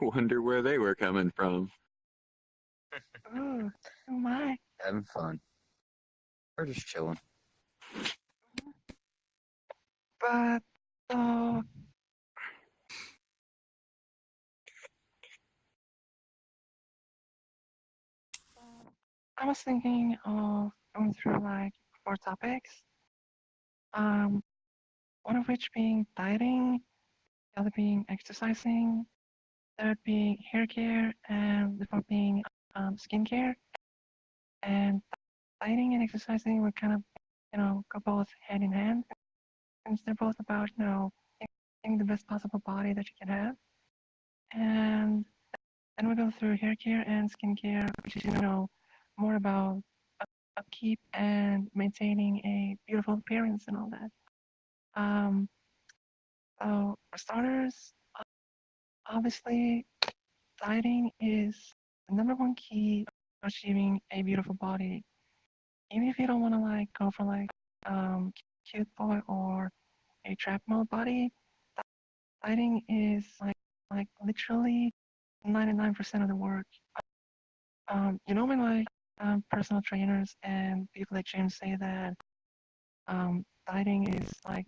Wonder where they were coming from. Oh, oh my. Having fun. We're just chilling. But uh, I was thinking of going through like 4 topics. Um, one of which being dieting, the other being exercising, third being hair care, and the fourth being skincare. And dieting and exercising would kind of, go both hand in hand, since they're both about, getting the best possible body that you can have. And then we go through hair care and skincare, which is, more about upkeep and maintaining a beautiful appearance and all that. Um, so for starters, obviously, dieting is the number one key to achieving a beautiful body. Even if you don't want to like go for like cute boy or a trap mode body, dieting is like literally 99% of the work. When like personal trainers and people at gym say that dieting is like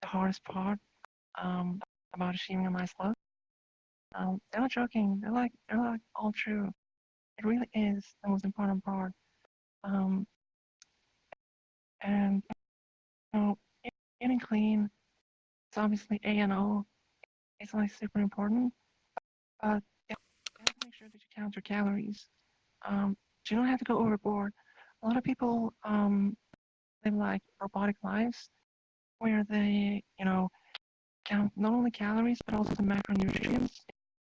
the hardest part about achieving a nice look. They're not joking. They're like all true. It really is the most important part. Um, and eating clean is obviously A and O. It's like super important, but you have to make sure that you count your calories. You don't have to go overboard. A lot of people live like robotic lives where they, count not only calories but also the macronutrients.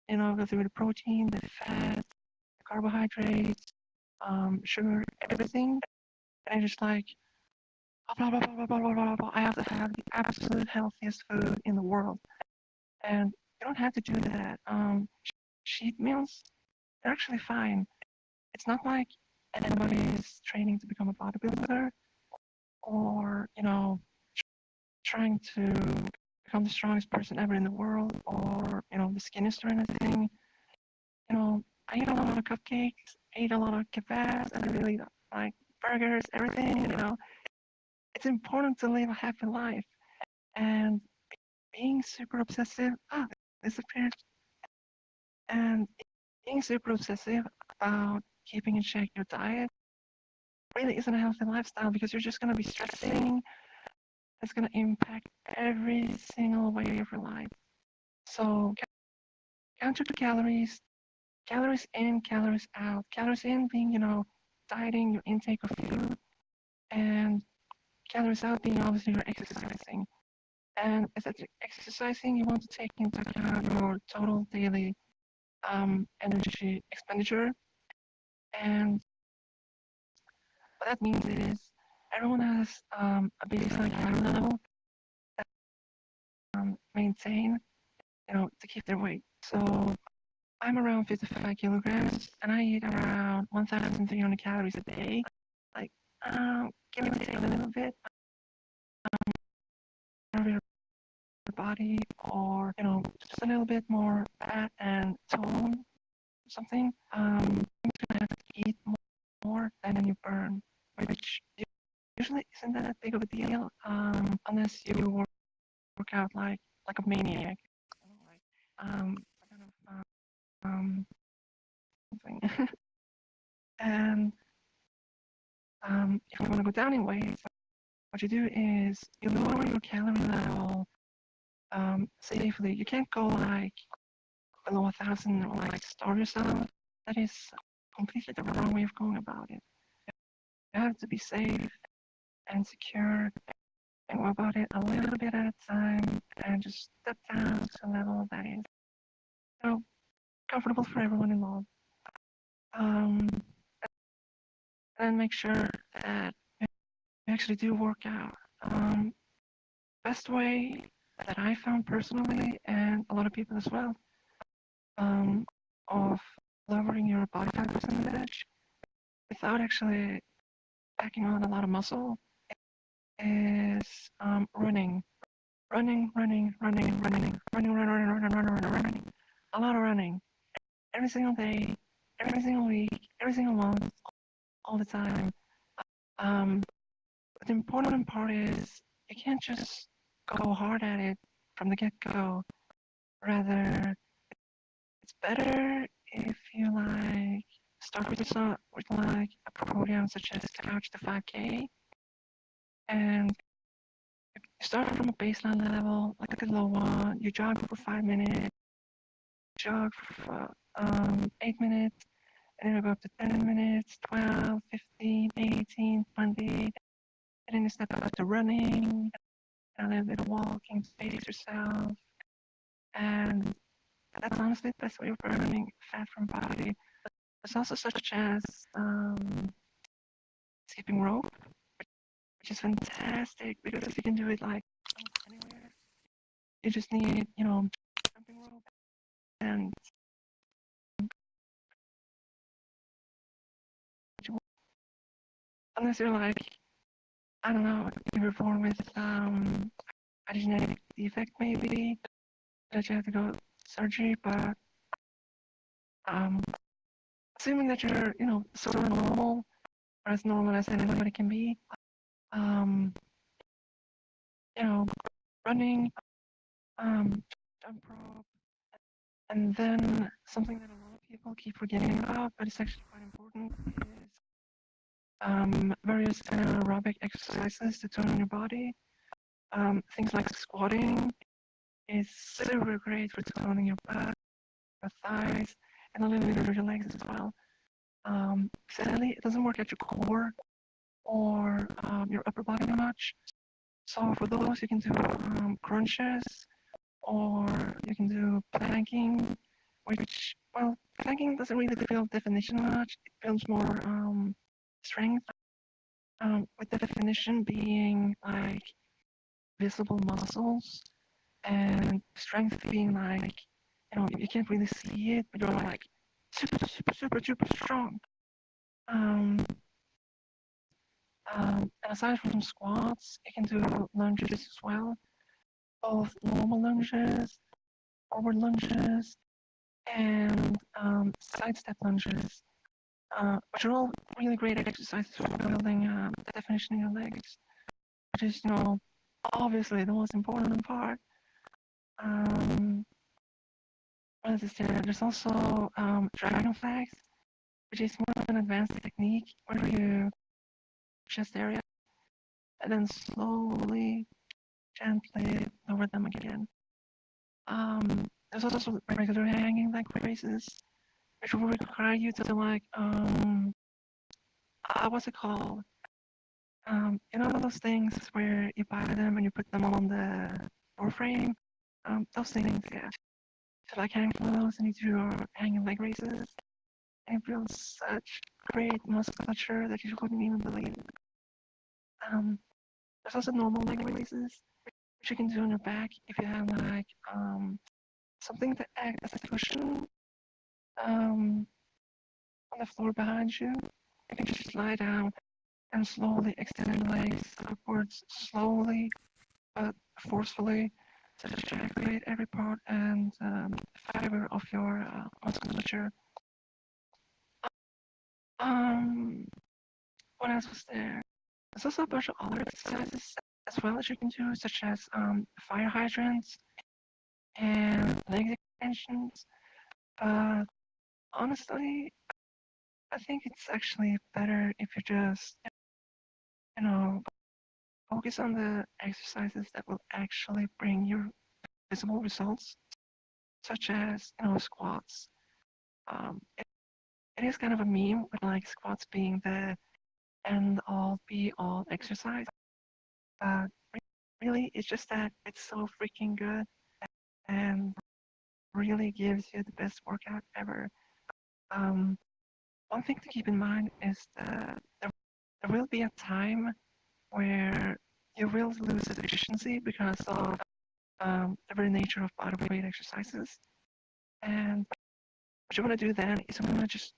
Go through the protein, the fat, the carbohydrates, sugar, everything. And just like blah blah blah blah blah blah blah blah. I have to have the absolute healthiest food in the world, and you don't have to do that. Cheat meals, they're actually fine. It's not like anybody is training to become a bodybuilder or trying to become the strongest person ever in the world or the skinniest or anything. I eat a lot of cupcakes, I eat a lot of kebabs, and I really like burgers, everything. It's important to live a happy life, and being super obsessive. Disappeared. And being super obsessive about keeping in check your diet really isn't a healthy lifestyle because you're just going to be stressing. It's going to impact every single way of your life. So count your calories, calories in, calories out. Calories in being, dieting, your intake of food, and calories out being obviously your exercising. And as exercising, you want to take into account your total daily energy expenditure. And what that means is everyone has a baseline calorie level that maintain, to keep their weight. So I'm around 55 kilograms, and I eat around 1,300 calories a day. Like, give or take a little bit. Your body, or just a little bit more fat and tone, something. You're gonna have to eat more than you burn, which usually isn't that big of a deal, unless you work out like a maniac, like kind of something. And if you want to go down in weight, what you do is you lower your calorie level safely. You can't go like below 1,000 or like starve yourself. That is completely the wrong way of going about it. You have to be safe and secure and go about it a little bit at a time and just step down to a level that is comfortable for everyone involved. Um, and make sure that you actually do work out. Best way that I found personally, and a lot of people as well, of lowering your body fat percentage without actually packing on a lot of muscle is running. Running. a lot of running every single day, every single week, every single month, all the time. Um, but the important part is you can't just go hard at it from the get-go. Rather, it's better if you like start with like a program such as Couch to 5K, and you start from a baseline level, like a low one. You jog for 5 minutes, jog for 8 minutes, and then you go up to 10 minutes, 12, 15, 18, 20, and then you step up to running, and a little bit of walking to pace yourself, and that's honestly the best way of burning fat from body. There's also such as skipping rope, which is fantastic because you can do it like almost anywhere. You just need, jumping rope and unless you're like, I don't know, you were born with a genetic defect maybe that you have to go surgery, but um, assuming that you're, sort of normal or as normal as anybody can be, um, you know, running, jump rope, and then something that a lot of people keep forgetting about, but it's actually quite important, is various anaerobic exercises to tone your body. Things like squatting is super great for toning your back, your thighs, and a little bit of your legs as well. Sadly, it doesn't work at your core or your upper body much. So for those, you can do crunches, or you can do planking, which, well, planking doesn't really build definition much. It builds more strength, with the definition being like visible muscles, and strength being like, you can't really see it, but you're like super, super, super, super strong. Um, and aside from squats, you can do lunges as well, both normal lunges, forward lunges, and side step lunges, which are all really great exercises for building the definition in your legs, which is, obviously the most important part. What is this there? There's also dragon flags, which is more of an advanced technique where you chest area and then slowly, gently lower them again. There's also regular hanging leg raises, which will require you to like what's it called? Those things where you buy them and you put them on the door frame. Those things, yeah. So like hang from those and you do your hanging leg raises, and it builds such great musculature that you wouldn't even believe. There's also normal leg raises, which you can do on your back if you have like something to act as a cushion on the floor behind you. You can just lie down and slowly extend your legs upwards, slowly but forcefully, so that you activate every part and fiber of your musculature. What else was there? There's also a bunch of other exercises as well as you can do, such as fire hydrants and leg extensions. But honestly, I think it's actually better if you just, you know, focus on the exercises that will actually bring you visible results, such as, squats. It is kind of a meme with like squats being the end all be all exercise, but really it's just that it's so freaking good and really gives you the best workout ever. One thing to keep in mind is that there will be a time where you will lose efficiency because of the very nature of bodyweight exercises. And what you want to do then is you want to just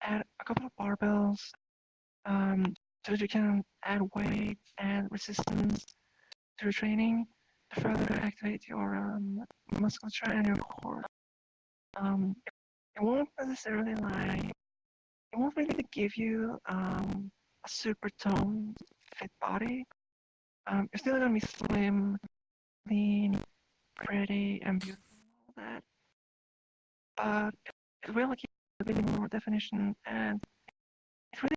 add a couple of barbells, so that you can add weight and resistance to your training to further activate your musculature and your core. it won't necessarily like, it won't really give you a super toned, fit body. You're still gonna be slim, lean, pretty, and beautiful and all that, but it will give a bit more definition and it really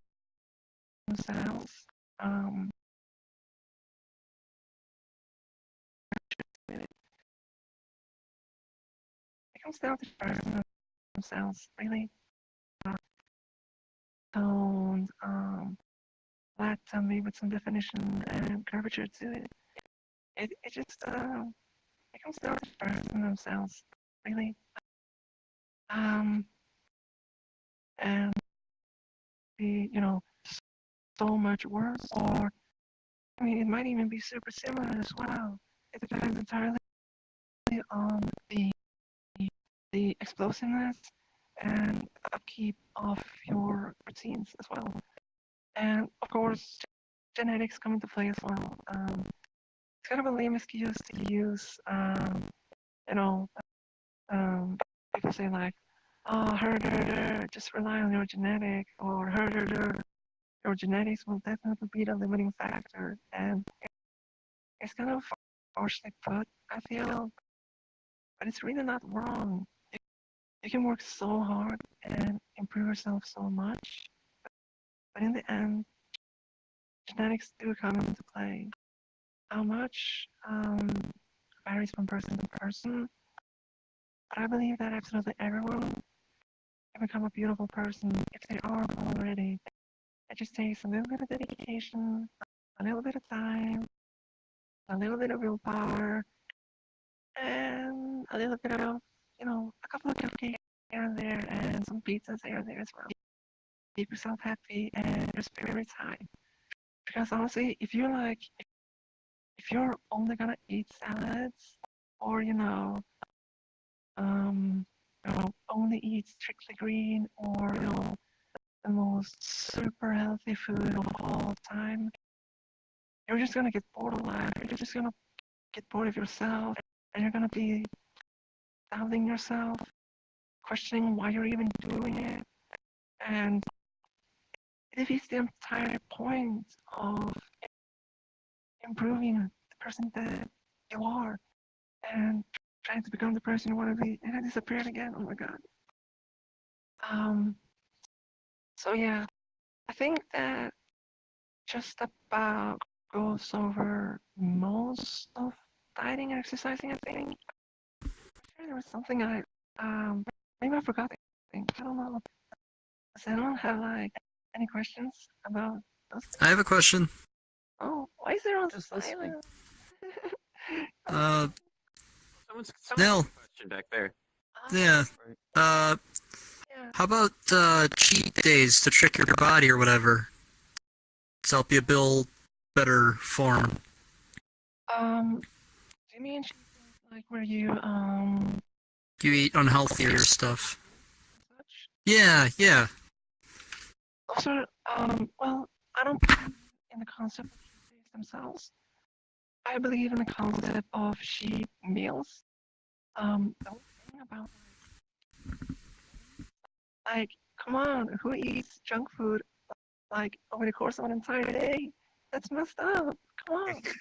themselves. Um, it comes down to the person themselves, really. Toned, flat tummy with some definition and curvature to it. It just it comes down to the person themselves, really. Um, and be so much worse, or I mean, it might even be super similar as well. It depends entirely on the explosiveness and upkeep of your routines as well. And of course, genetics come into play as well. It's kind of a lame excuse to use, you know, um, people say like, oh, herder, just rely on your genetic, or herder, your genetics will definitely be the limiting factor. And it's kind of harshly put, I feel, but it's really not wrong. You can work so hard and improve yourself so much, but in the end, genetics do come into play. How much varies from person to person, but I believe that absolutely everyone can become a beautiful person if they are already. It just takes a little bit of dedication, a little bit of time, a little bit of willpower, and a little bit of, a couple of cupcakes here and there, and some pizzas here and there as well. Keep yourself happy and your spirits high. Because honestly, if you're only gonna eat salads, or only eat strictly green, or the most super healthy food of all time, you're just gonna get bored of life. You're just gonna get bored of yourself, and you're gonna be doubting yourself, questioning why you're even doing it, and it defeats the entire point of improving the person that you are and trying to become the person you want to be. And I disappeared again. Oh my god. Um. So yeah, I think that just about goes over most of dieting and exercising. I think. Sure, there was something maybe I forgot. I don't know. Does anyone have like any questions about those things? I have a question. Oh, why is there on Just listening. silence? Someone's Nell. got a question back there. Yeah. Yeah. How about cheat days to trick your body or whatever? To help you build better form. Do you mean like where you You eat unhealthier stuff. such? Yeah. Also, well, I don't believe in the concept of cheat days themselves. I believe in the concept of cheat meals. The whole thing about like, come on, who eats junk food like over the course of an entire day? That's messed up. Come on, you can't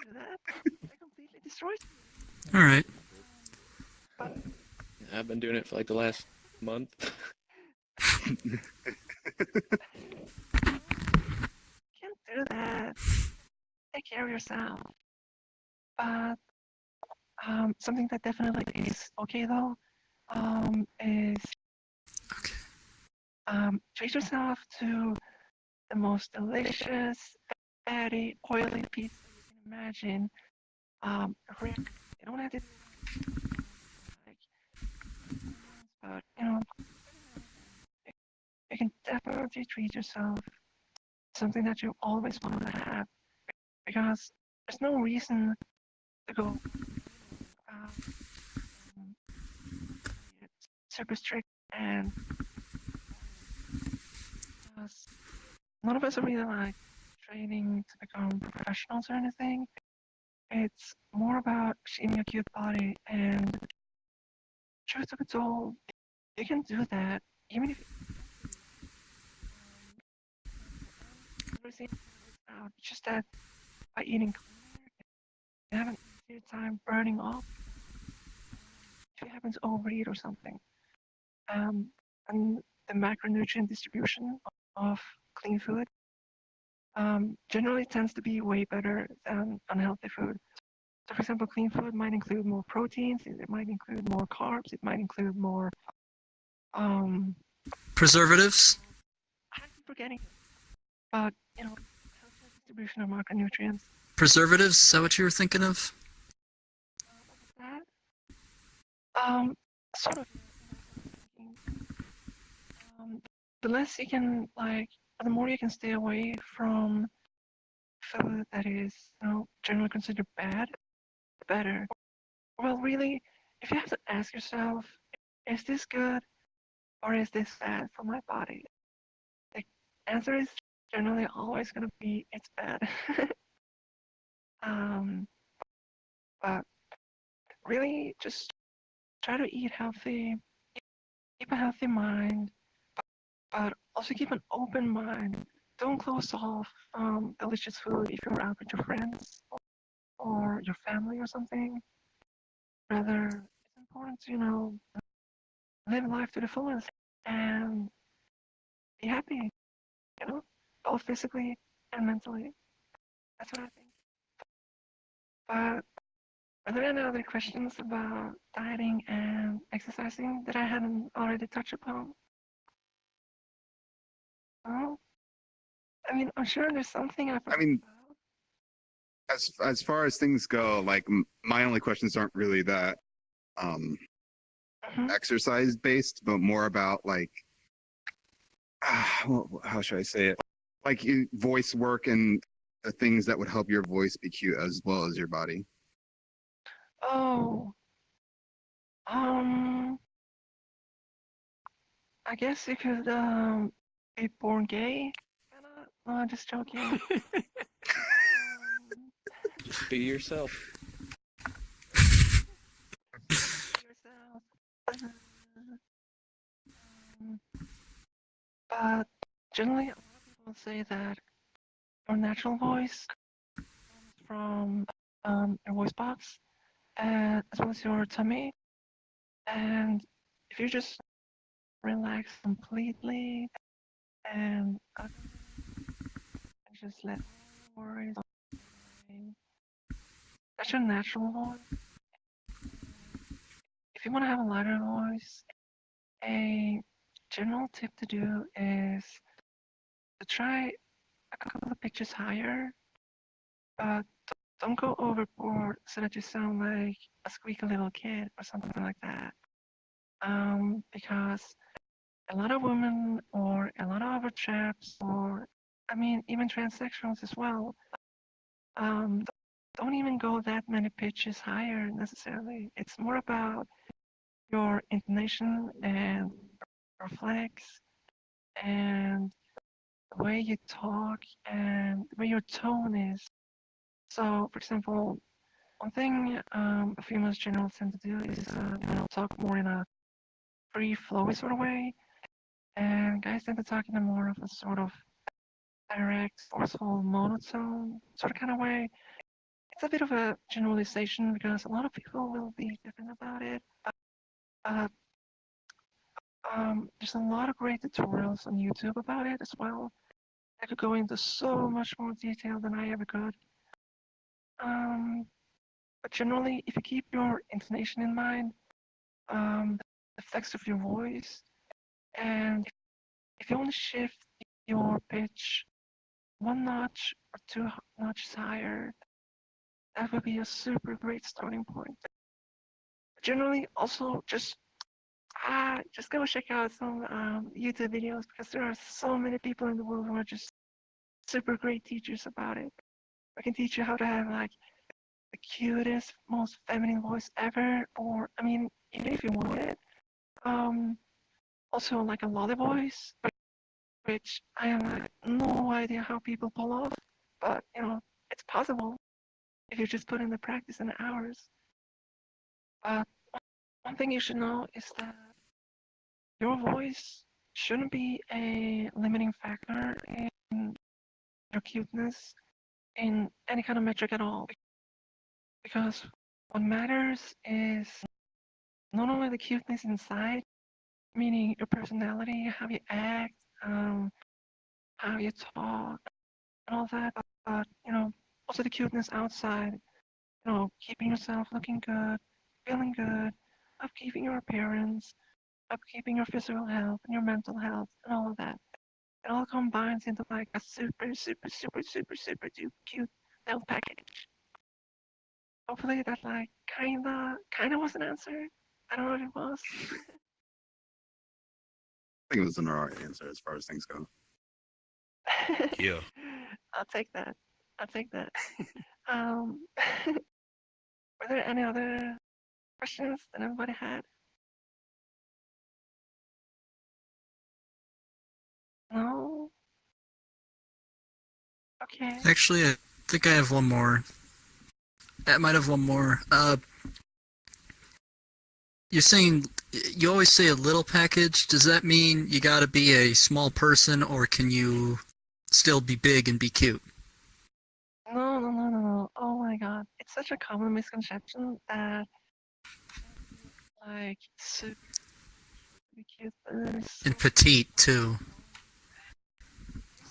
do that. That completely destroys you. Alright. But I've been doing it for like the last month. you can't do that. Take care of yourself. But something that definitely is okay though is Okay. treat yourself to the most delicious, fatty, oily pizza you can imagine. You don't have to do like, but you can definitely treat yourself something that you always wanted to have because there's no reason to go um, super strict and because none of us are really like training to become professionals or anything. It's more about achieving a cute body and truth to be told, you can do that even if everything out. It's just that by eating cleaner, you have an easier time burning off if you happen to overeat or something. Um, and the macronutrient distribution of clean food generally tends to be way better than unhealthy food. So, for example, clean food might include more proteins, it might include more carbs, it might include more. Preservatives? I'm forgetting, but healthier distribution of macronutrients. Preservatives? Is that what you were thinking of? What was that? Sort of. The less you can the more you can stay away from food that is, generally considered bad, the better. Well, really, if you have to ask yourself, is this good or is this bad for my body? The answer is generally always going to be it's bad. But really, just try to eat healthy, keep a healthy mind, but also keep an open mind. Don't close off delicious food if you're out with your friends or your family or something. Rather, it's important to, live life to the fullest and be happy, both physically and mentally. That's what I think. But are there any other questions about dieting and exercising that I hadn't already touched upon? No? I mean, I'm sure there's something I forgot mean, about. as far as things go, like my only questions aren't really that Mhm. exercise based, but more about like how should I say it? Like voice work and the things that would help your voice be cute as well as your body. Oh, I guess you could be born gay. Kinda? No, I'm just joking. Just be yourself. Yourself. Um, but generally, a lot of people say that your natural voice comes from your voice box as well as your tummy. And if you just relax completely and just let all your worries away, that's your natural voice. If you want to have a lighter voice, a general tip to do is to try a couple of pitches higher, but don't go overboard so that you sound like a squeaky little kid or something like that. Because a lot of women or a lot of other chaps or I mean even transsexuals as well, um, don't even go that many pitches higher necessarily. It's more about your intonation and your flex and the way you talk and the way your tone is. So, for example, one thing females generally tend to do is talk more in a free flowy sort of way, and guys tend to talk in a more of a sort of direct, forceful, monotone sort of kind of way. It's a bit of a generalization because a lot of people will be different about it. But there's a lot of great tutorials on YouTube about it as well. I could go into so much more detail than I ever could. But generally, if you keep your intonation in mind, the flex of your voice, and if you only shift your pitch one notch or two notches higher, that would be a super great starting point. Generally, also just go check out some YouTube videos because there are so many people in the world who are just super great teachers about it. I can teach you how to have like the cutest, most feminine voice ever, or I mean, even if you want it. Also like a lolly voice, which I have no idea how people pull off, but it's possible if you just put in the practice and the hours. But one thing you should know is that your voice shouldn't be a limiting factor in your cuteness in any kind of metric at all. Because what matters is not only the cuteness inside, meaning your personality, how you act, how you talk, and all that, but also the cuteness outside. Keeping yourself looking good, feeling good, upkeeping your appearance, upkeeping your physical health and your mental health, and all of that. It all combines into like a super, super, super, super, super duper cute little package. Hopefully that like kinda was an answer. I don't know if it was. I think it was an alright answer as far as things go. Yeah. I'll take that. I'll take that. Um, were there any other questions that everybody had? No? Okay. Actually, I think I have one more. I might have one more. You're saying you always say a little package. Does that mean you gotta be a small person, or can you still be big and be cute? No, no, no, no, no. Oh my god. It's such a common misconception that like super cute is And petite too.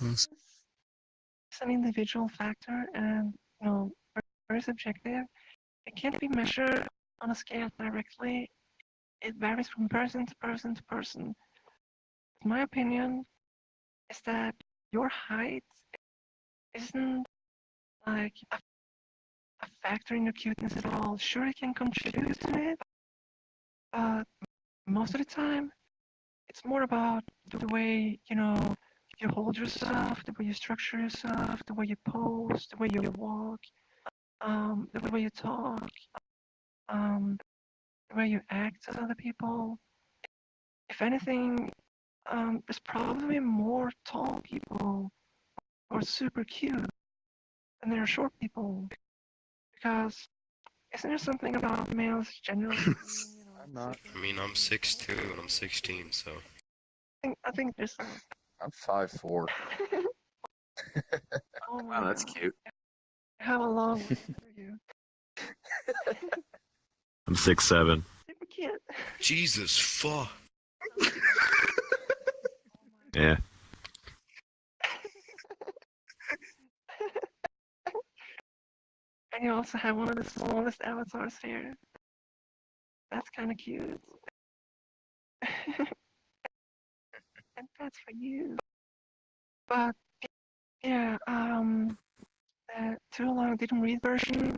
it's an individual factor and very subjective. It can't be measured on a scale directly. It varies from person to person to person. My opinion is that your height isn't like a factor in your cuteness at all. Sure, it can contribute to it, but most of the time, it's more about the way, you hold yourself, the way you structure yourself, the way you pose, the way you walk, the way you talk, um, the way you act to other people. If anything, there's probably more tall people who are super cute than there are short people. Because isn't there something about males generally being, I'm not. I mean, I'm 6'2" and I'm 16, so. I think there's some. I'm 5'4". Oh my Wow, that's god. cute. How long are you? I'm 6'7". Super cute. Jesus fuck. Yeah. And you also have one of the smallest avatars here. That's kind of cute. And that's for you. But yeah, the too long didn't read version.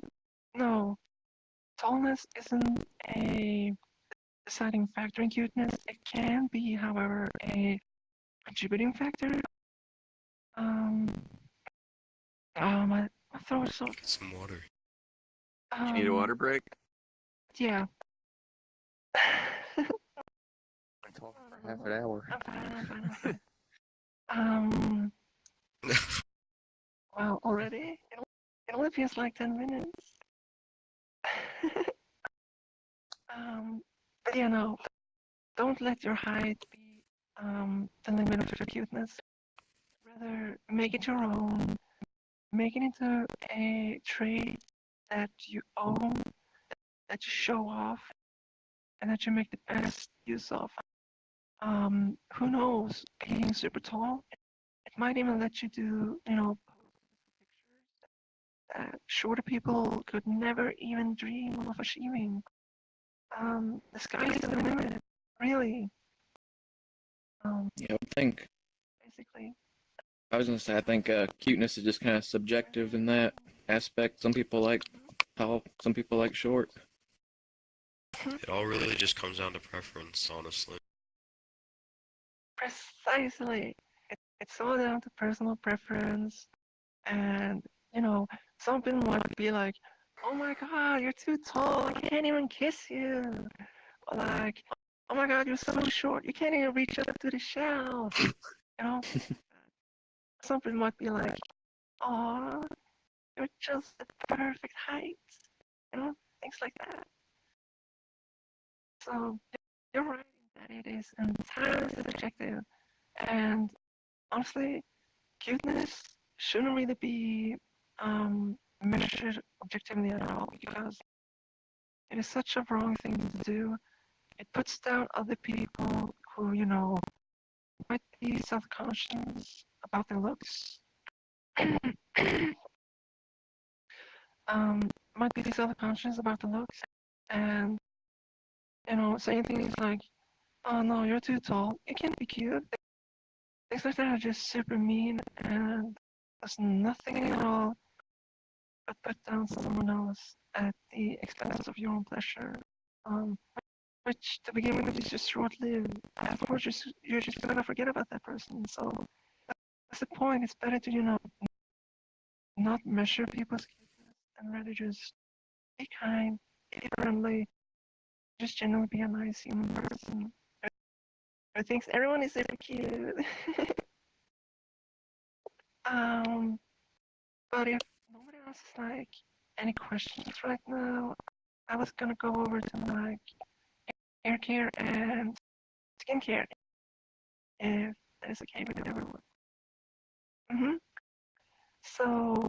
No, tallness isn't a deciding factor in cuteness. It can be, however, a contributing factor. Um, my throat is so. Get some water. You need a water break? Yeah. Been talking for half an hour. I'm fine. Wow, already? It only feels like 10 minutes. But yeah, no, don't let your height be the limit of your cuteness. Rather, make it your own. Make it into a trait that you own, that you show off, and that you make the best use of. Who knows? Being super tall, it might even let you do, pictures that shorter people could never even dream of achieving. The sky is the limit, really. Yeah, I think Basically. I was gonna say I think cuteness is just kind of subjective in that aspect. Some people like tall, some people like short. It all really just comes down to preference, honestly. Precisely. It's all down to personal preference. And, some people might be like, oh my god, you're too tall, I can't even kiss you. Or like, oh my god, you're so short, you can't even reach up to the shelf. Some people might be like, oh, you're just the perfect height. Things like that. So you're right that it is entirely subjective, and honestly, cuteness shouldn't really be measured objectively at all because it is such a wrong thing to do. It puts down other people who, might be self-conscious about their looks. um, might be self-conscious about the looks, and saying things like, "Oh no, you're too tall. You can't be cute." Things like that are just super mean, and does nothing at all but put down someone else at the expense of your own pleasure. Um, which to begin with is just short-lived. Afterwards, you're just gonna forget about that person. So that's the point. It's better to not measure people's cuteness and rather just be kind, be friendly, just generally be a nice human person. Who thinks everyone is super cute. um, but if nobody else is like any questions right now, I was gonna go over to like hair care and skincare if that is okay with everyone. So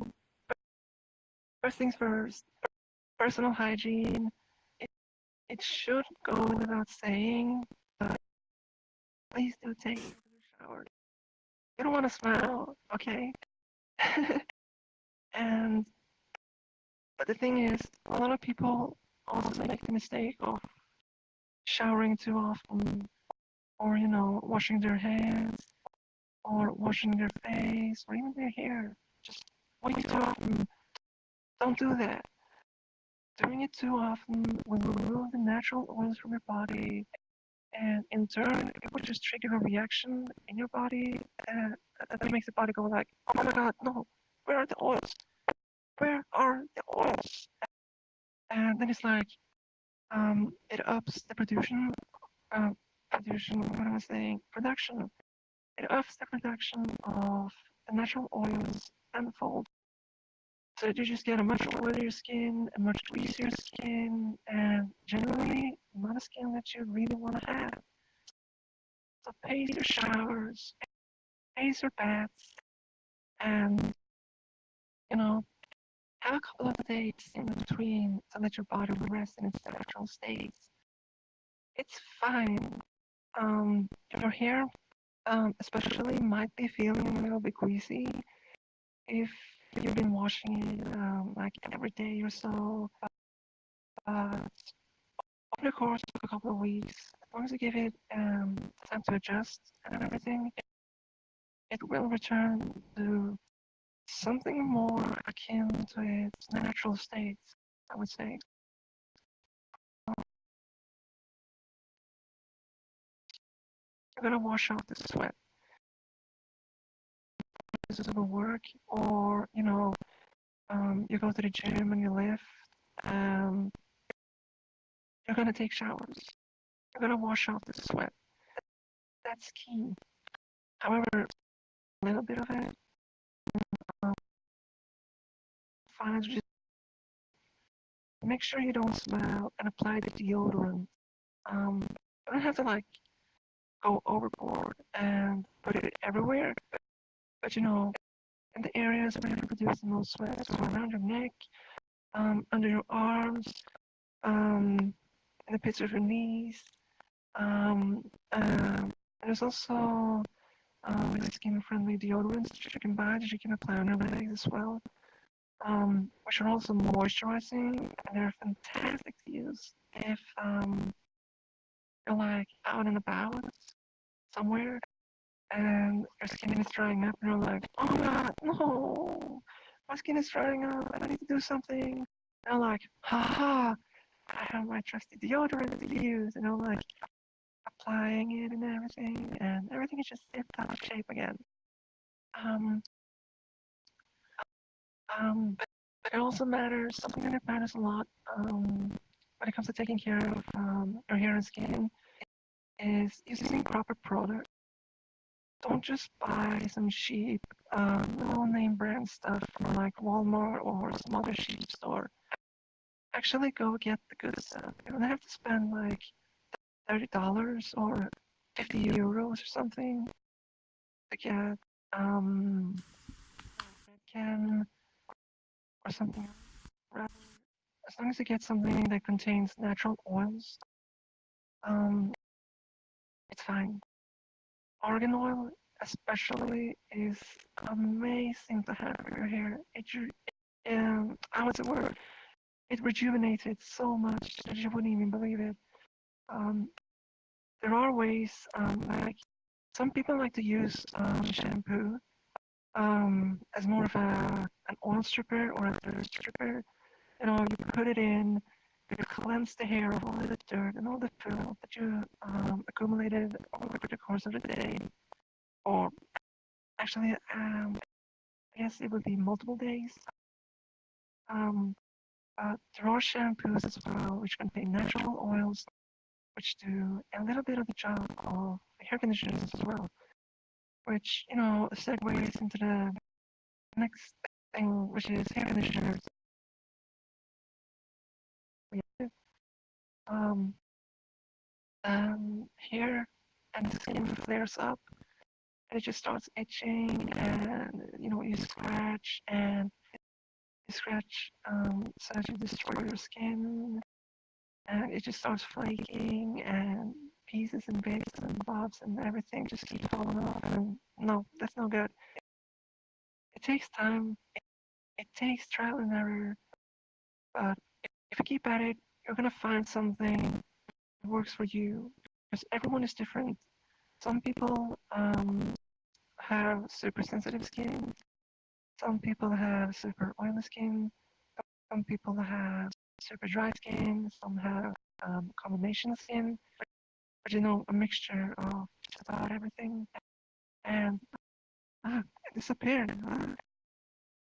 first things first, personal hygiene. It, it should go without saying, but please do take a shower. You don't want to smell, okay? and but the thing is, a lot of people also make the mistake of showering too often, or washing their hands, or washing their face, or even their hair. Just way too often. Don't do that. Doing it too often will remove the natural oils from your body, and in turn, it will just trigger a reaction in your body that makes the body go like, "Oh my God, no! Where are the oils? Where are the oils?" And then it's like, it ups the what am I saying? Production. It ups the production of the natural oils tenfold. So you just get a much oilier skin, a much greasier skin, and generally not a skin that you really want to have. So pace your showers, pace your baths, and have a couple of days in between to let your body rest in its natural states. It's fine. Your hair, especially, might be feeling a little bit greasy if you've been washing it like every day or so. But over the course of a couple of weeks, as long as you give it time to adjust and everything, it will return to something more akin to its natural state, I would say. You're gonna wash off the sweat. This is over work, or you go to the gym and you lift. Um, you're gonna take showers. You're gonna wash off the sweat. That's key. However, a little bit of it, fine. Just make sure you don't smell and apply the deodorant. You don't have to like go overboard and put it everywhere, but in the areas where you produce the most sweat, so around your neck, under your arms, in the pits of your knees. And there's also really skin-friendly deodorants that you can buy that you can apply on your legs as well, which are also moisturizing, and they're fantastic to use if you're like out and about somewhere and your skin is drying up and you're like, "Oh my God, no, my skin is drying up, I need to do something." And I'm like, haha, I have my trusty deodorant to use, and I'm like applying it and everything is just in top shape again. Um, but it also matters, something that matters a lot when it comes to taking care of your hair and skin is using proper product. Don't just buy some cheap, no-name brand stuff from like Walmart or some other cheap store. Actually go get the good stuff. You don't have to spend like $30 or €50 or something to get a red can or something else. Rather, as long as you get something that contains natural oils, um, it's fine. Argan oil, especially, is amazing to have for your hair. How is it word? It rejuvenates it so much that you wouldn't even believe it. Um, there are ways, like some people like to use shampoo as more of an oil stripper or a thirst stripper. You know, you put it in, you cleanse the hair of all the dirt and all the filth that you accumulated over the course of the day. Or actually, I guess it would be multiple days. There are shampoos as well which contain natural oils which do a little bit of the job of hair conditioners as well, which, you know, segues into the next thing, which is hair conditioners. Um, Hair and the skin flares up, and it just starts itching, and you know, you scratch and you scratch, so that you destroy your skin, and it just starts flaking, and pieces and bits and bobs and everything just keep falling off, and no, that's no good. It takes time, it takes trial and error, but if you keep at it, you're gonna find something that works for you, because everyone is different. Some people have super sensitive skin, some people have super oily skin, some people have super dry skin, some have combination skin, but you know, a mixture of just about everything. And it disappeared.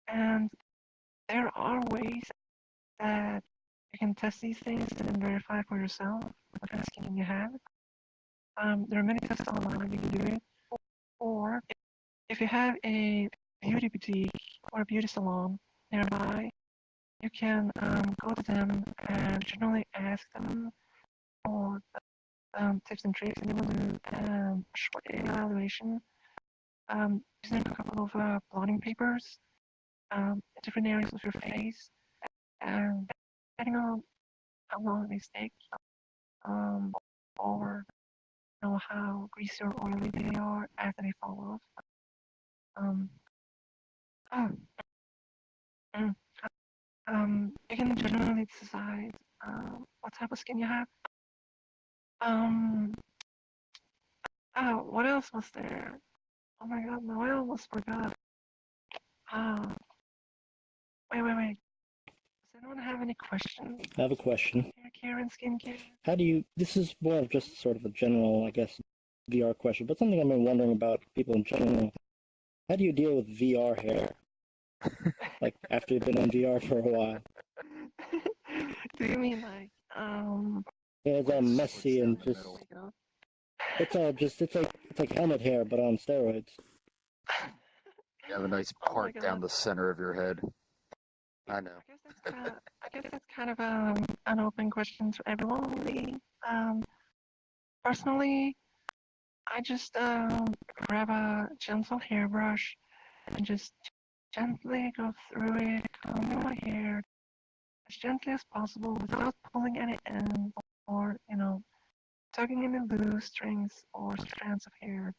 And there are ways that you can test these things and then verify for yourself what kind of skin you have. There are many tests online you can do it. Or if you have a beauty boutique or a beauty salon nearby, you can go to them and generally ask them for tips and tricks, and they will do a short evaluation using a couple of blotting papers in different areas of your face, and depending on how long they take, or you know how greasy or oily they are after they fall off. Um, oh, mm, you can generally decide what type of skin you have. Um, what else was there? Oh my god, no, I almost forgot. Ah, wait. Does anyone have any questions? I have a question. Hair care and skincare? How do you, this is more of just sort of a general, I guess, VR question, but something I've been wondering about people in general. How do you deal with VR hair? Like, after you've been in VR for a while? Do you mean like, Yeah, it's all messy and just, it's all just, it's like helmet hair, but on steroids. You have a nice Oh my part God. down the center of your head. I know. I guess that's kind of an open question to everyone, really. Personally, I just grab a gentle hairbrush and just gently go through it, combing my hair as gently as possible without pulling any ends or, you know, tugging any loose strings or strands of hair.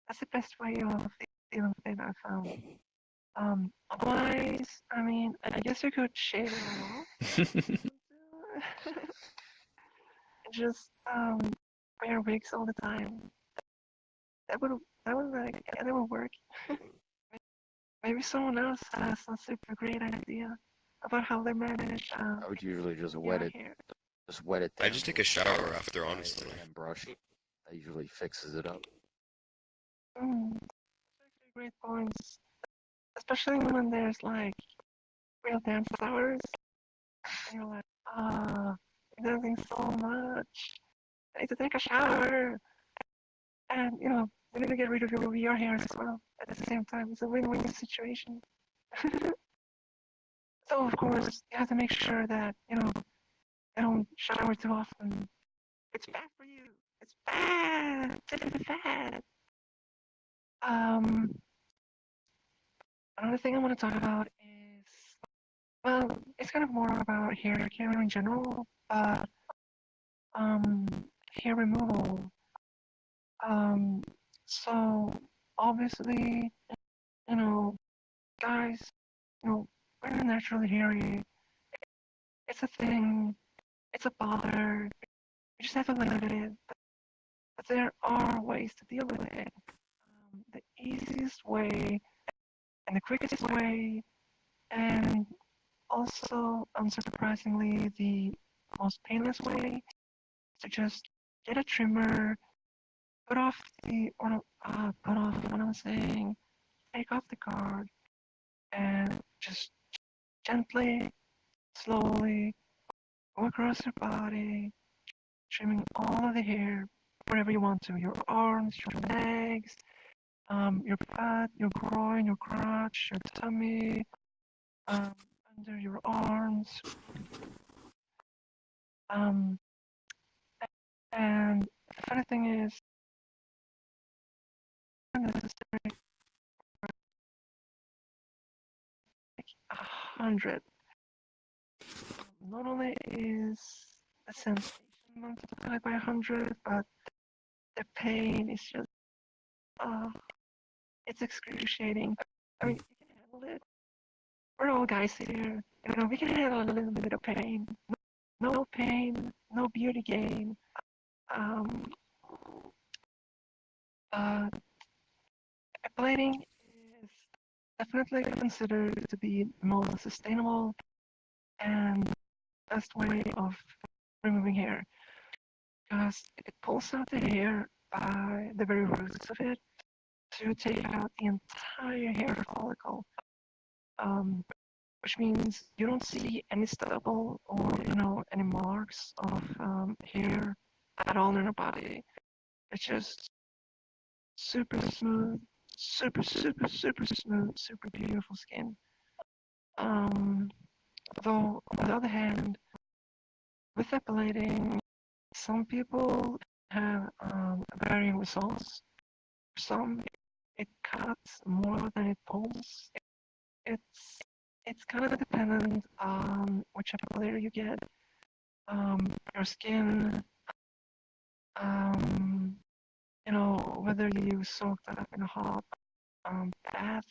That's the best way of dealing with it, I found. Otherwise, I mean, I guess you could shave it all off. Just wear wigs all the time. That would like, yeah, that would work. Maybe someone else has a super great idea about how they manage I would usually just your wet it. hair. Just wet it I down just take a with shower after, dry honestly. hand brush. That usually fixes it up. That's actually great points, especially when there's like real dance hours, and you're like, I'm dancing so much. I need to take a shower, and you know, you need to get rid of your hair as well at the same time. It's a win-win situation. So of course, you have to make sure that you know you don't shower too often. It's bad for you. It's bad. It's bad. Another thing I want to talk about is, well, it's kind of more about hair care in general, but hair removal. Um, so obviously, you know, guys, we're naturally hairy. It's a thing. It's a bother. You just have to live with it. But there are ways to deal with it. The easiest way and the quickest way, and also, unsurprisingly, the most painless way, is to just get a trimmer, put off put off what I'm saying, take off the guard, and just gently, slowly go across your body, trimming all of the hair wherever you want to, your arms, your legs, your butt, your groin, your crotch, your tummy, um, under your arms. Um, and the funny thing is, necessary like 100. Not only is the sensation multiplied by 100, but the pain is just, it's excruciating. I mean, you can handle it. We're all guys here. We can handle a little bit of pain. No pain, no beauty gain. Um, uh, Plating is definitely considered to be the most sustainable and best way of removing hair, because it pulls out the hair by the very roots of it to take out the entire hair follicle, which means you don't see any stubble or any marks of hair at all in your body. It's just super smooth, super smooth, super beautiful skin. Though on the other hand, with epilating, some people have varying results. For some, it cuts more than it pulls. It's it's kind of dependent on which epilator you get, your skin, um, whether you soak that up in a hot bath,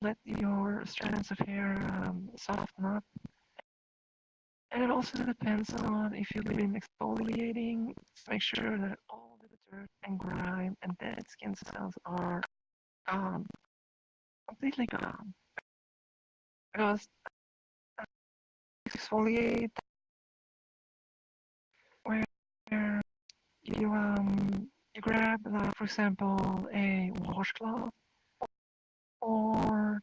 let your strands of hair soften up. And it also depends on if you've been exfoliating to make sure that all the dirt and grime and dead skin cells are gone, completely gone. Because exfoliate where you grab, like, for example, a washcloth or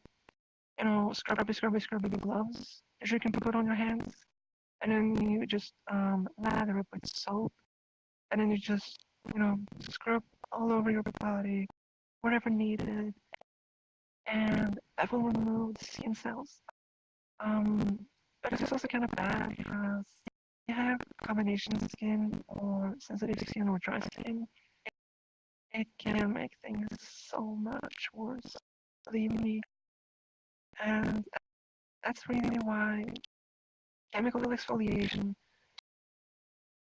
scrubby gloves that you can put on your hands, and then you just lather it with soap, and then you just scrub all over your body wherever needed, and that will remove the skin cells. But it's also kind of bad because you have combination skin or sensitive skin or dry skin. It can make things so much worse, believe me. And that's really why chemical exfoliation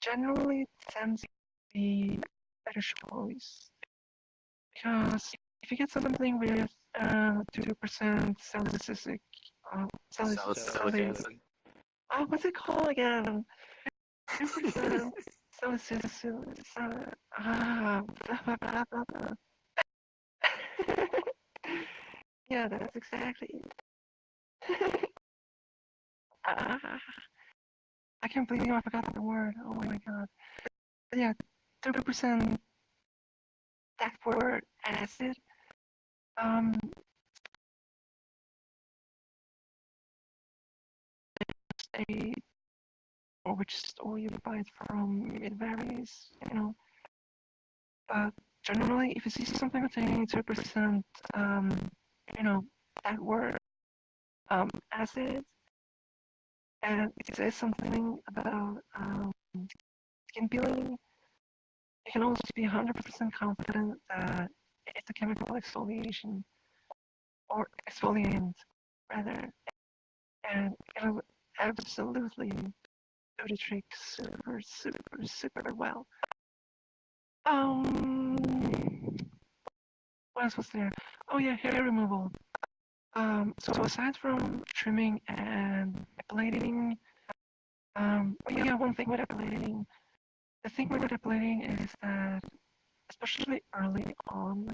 generally tends to be a better choice. Because if you get something with 2% salicylic, salicylic, what's it called again? 2% salicylic, blah, blah, blah, blah. Yeah, that's exactly it. I can't believe I forgot the word. Oh my god. But yeah, 30% that word acid. Um, a or which store you buy it from, it varies, But generally, if you see something containing 2%, that word, acid, and it says something about skin peeling, you can also be 100% confident that it's a chemical exfoliation, or exfoliant, rather, and it'll absolutely do the trick super, super, super well. What else was there? Oh yeah, hair removal. So aside from trimming and epilating, yeah, one thing with epilating, the thing with epilating is that, especially early on,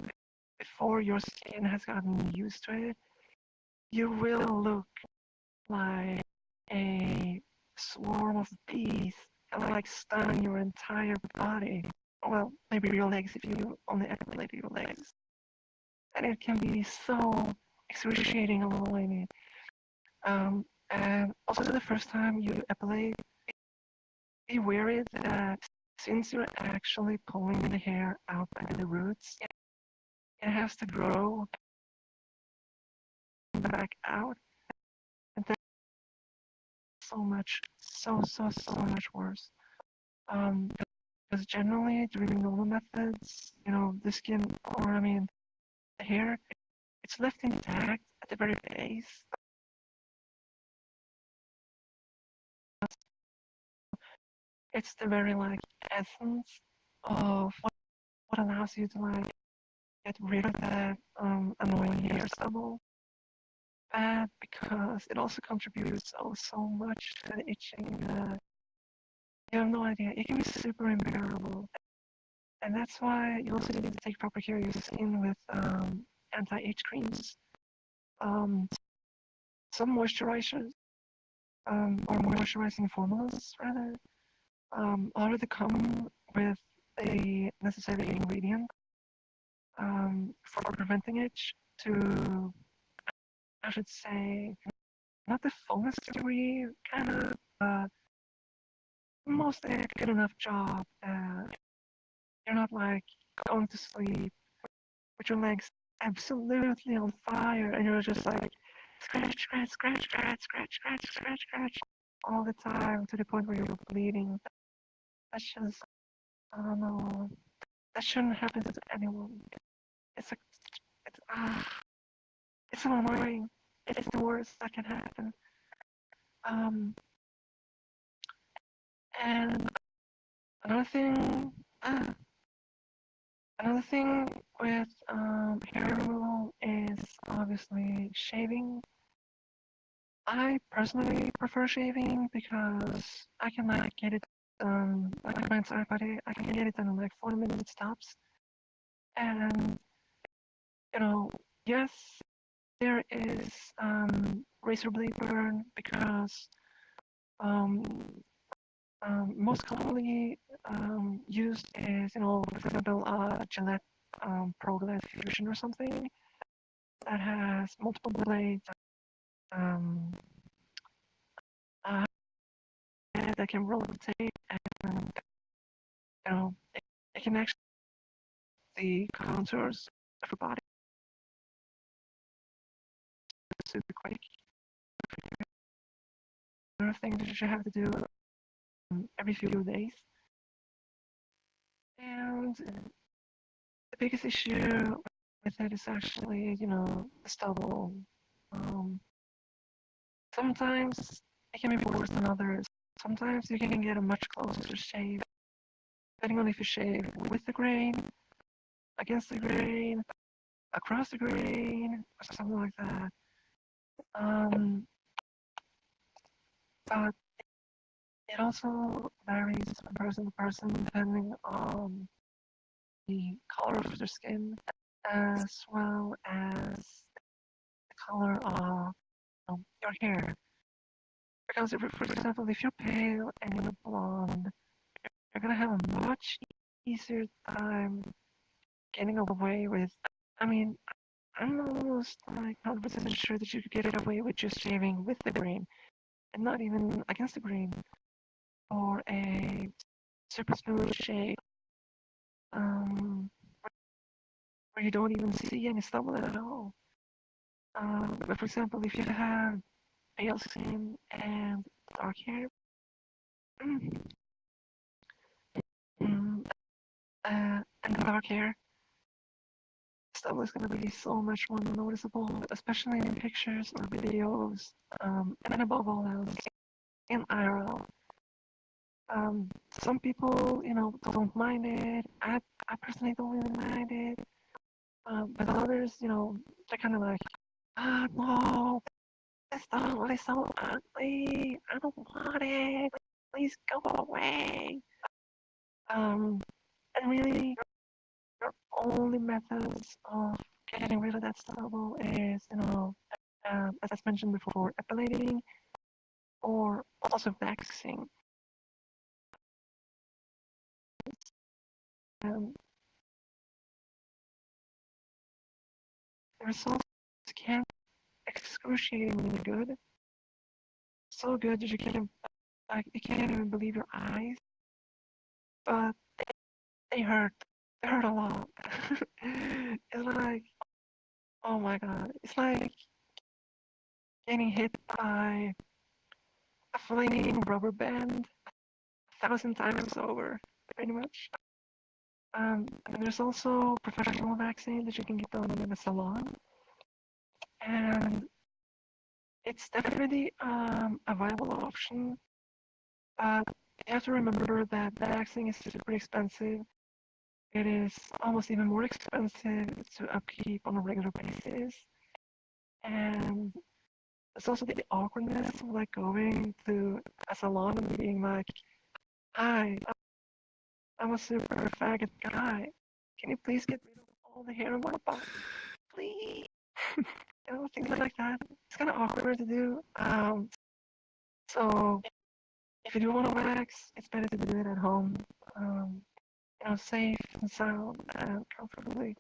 before your skin has gotten used to it, you will look like a swarm of bees and like stun your entire body. Well, maybe your legs if you only epilate your legs. And it can be so excruciating and annoying. And also the first time you epilate, be wary that since you're actually pulling the hair out by the roots, it has to grow back out. And that's so much, so much worse. Because generally during normal methods, you know, the skin, or I mean, the hair, it's left intact at the very base. It's the very like essence of what allows you to like get rid of that annoying hair stubble. Bad because it also contributes so much to the itching that you have no idea. It can be super unbearable. And that's why you also need to take proper care of your skin with anti-itch creams. Some moisturizers, or moisturizing formulas rather, already come with a necessary ingredient for preventing itch to, I should say, not the fullest degree, kind of, but mostly a good enough job that you're not like going to sleep with your legs absolutely on fire and you're just like scratch, scratch, scratch, scratch, scratch, scratch, scratch, scratch all the time to the point where you're bleeding. That's just, I don't know, that shouldn't happen to anyone. It's like, it's so annoying. It's the worst that can happen. And another thing, another thing with hair removal is obviously shaving. I personally prefer shaving because I can like get it done, like my entire body, I can get it done in like 40 minutes tops. And, you know, yes, there is razor blade burn because um, most commonly used is, you know, for example, Gillette Pro Glide Fusion or something that has multiple blades uh, that can rotate and, you know, it can actually the contours of your body super quick. Another thing that you have to do every few days. And the biggest issue with it is actually, you know, the stubble. Sometimes it can be worse than others. Sometimes you can get a much closer shave, depending on if you shave with the grain, against the grain, across the grain, or something like that. But it also varies from person to person depending on the color of their skin as well as the color of your hair. Because, if, for example, if you're pale and you're blonde, you're gonna have a much easier time getting away with. I mean, I'm almost like 100% sure that you could get it away with just shaving with the grain and not even against the grain, or a super smooth shave where you don't even see any stubble at all. But for example, if you have pale skin and dark hair, and the dark hair. Stuff is going to be so much more noticeable, especially in pictures or videos, and then above all else, in IRL. Some people, don't mind it. I personally don't really mind it. But others, they're kind of like, no, this dog is so ugly. I don't want it. Please go away. And really, your only methods of getting rid of that stubble is, as I mentioned before, epilating or also waxing. Um, the results can be excruciatingly good. So good that you can't even believe your eyes. But they hurt. They hurt a lot. It's like, oh my god. It's like getting hit by a flaming rubber band 1,000 times over, pretty much. And there's also professional vaccine that you can get done in a salon. And it's definitely a viable option. But you have to remember that vaccine is super expensive. It is almost even more expensive to upkeep on a regular basis. And it's also the awkwardness of like going to a salon and being like, hi, I'm a super faggot guy. Can you please get rid of all the hair on my body? Please. Things like that. It's kind of awkward to do. So if you do want to wax, it's better to do it at home. Safe and sound and comfortably.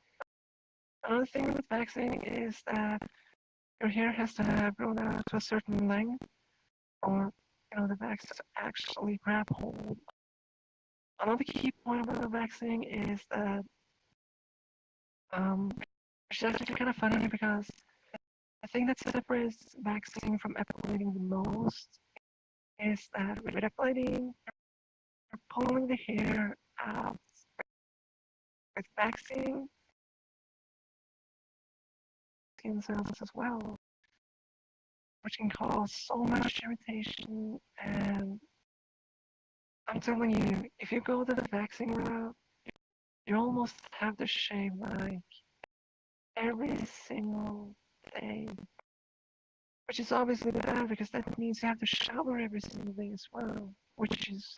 Another thing with waxing is that your hair has to have grown out to a certain length, or the wax to actually grab hold. Another key point about the waxing is that it's actually kind of funny because the thing that separates waxing from epilating the most is that with epilating, you're pulling the hair out. With waxing, skin cells as well, which can cause so much irritation. And I'm telling you, if you go to the waxing route, you almost have to shave like every single day, which is obviously bad because that means you have to shower every single day as well, which is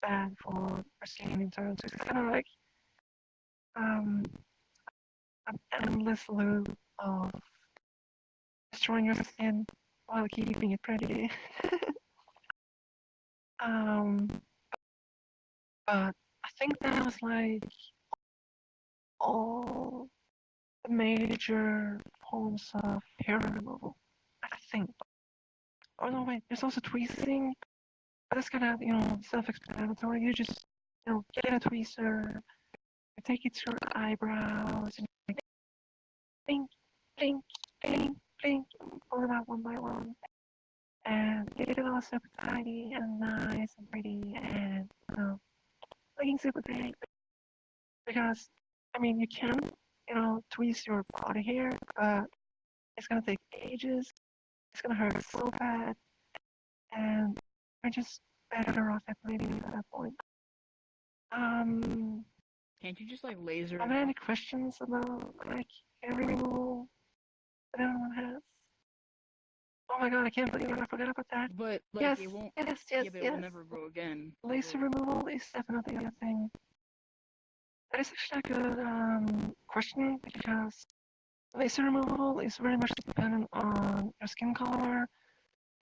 bad for your skin in turn. So it's kind of like an endless loop of destroying your skin while keeping it pretty. But I think that was like all the major forms of hair removal. I think. Oh no, wait. There's also tweezing. But that's kind of self-explanatory. You just get a tweezer, you take it to your eyebrows, and like blink, blink, blink, blink, pull it out one by one, and get it all super tidy and nice and pretty and looking super great. Because you can tweeze your body hair, but it's gonna take ages. It's gonna hurt so bad, and you're just better off epilating at that point. Can't you just like laser? Are there any questions about like hair removal that anyone has? Oh my god, I can't believe I forgot about that. But like yes, it won't. yes, Yeah, but it will never grow again. Laser removal is definitely a thing. That is actually a good question because laser removal is very much dependent on your skin color,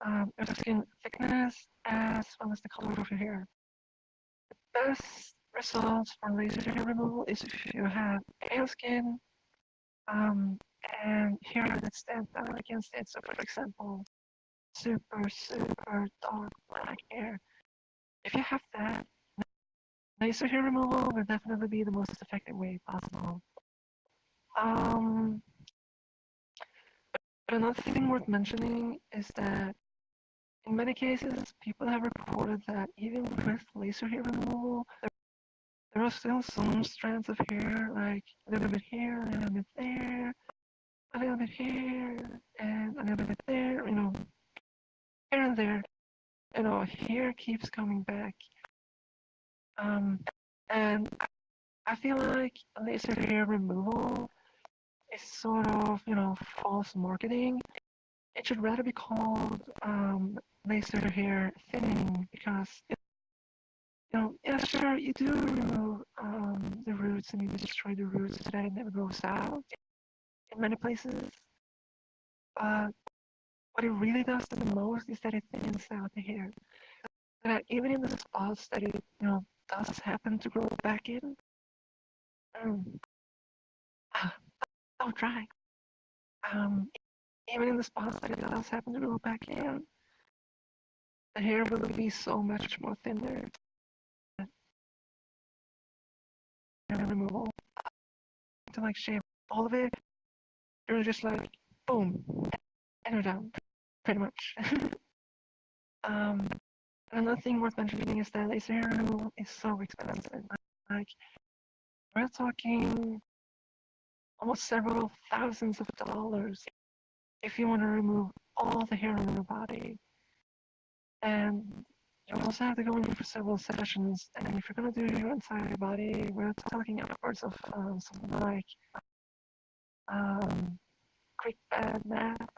your skin thickness, as well as the color of your hair. The best results for laser hair removal is if you have pale skin and hair that stands out against it. So, for example, super dark black hair. If you have that, laser hair removal will definitely be the most effective way possible. But another thing worth mentioning is that in many cases, people have reported that even with laser hair removal, there are still some strands of hair, like a little bit here, a little bit there, a little bit here, and a little bit there, here and there. Hair keeps coming back. And I feel like laser hair removal is sort of, false marketing. It should rather be called laser hair thinning because, yeah, sure, you do remove the roots and you destroy the roots so that it never grows out in many places. But what it really does the most is that it thins out the hair. So that even in the spots that it, does happen to grow back in, oh, dry. Even in the spots that it does happen to grow back in, the hair will be so much more thinner. Hair removal. To like shave all of it, you're just like, boom, and you're done, pretty much. Another thing worth mentioning is that laser hair removal is so expensive. Like, we're talking almost several thousands of dollars if you want to remove all the hair on your body. And you also have to go in for several sessions. And if you're going to do your entire body, we're talking upwards of something like, quick bad math,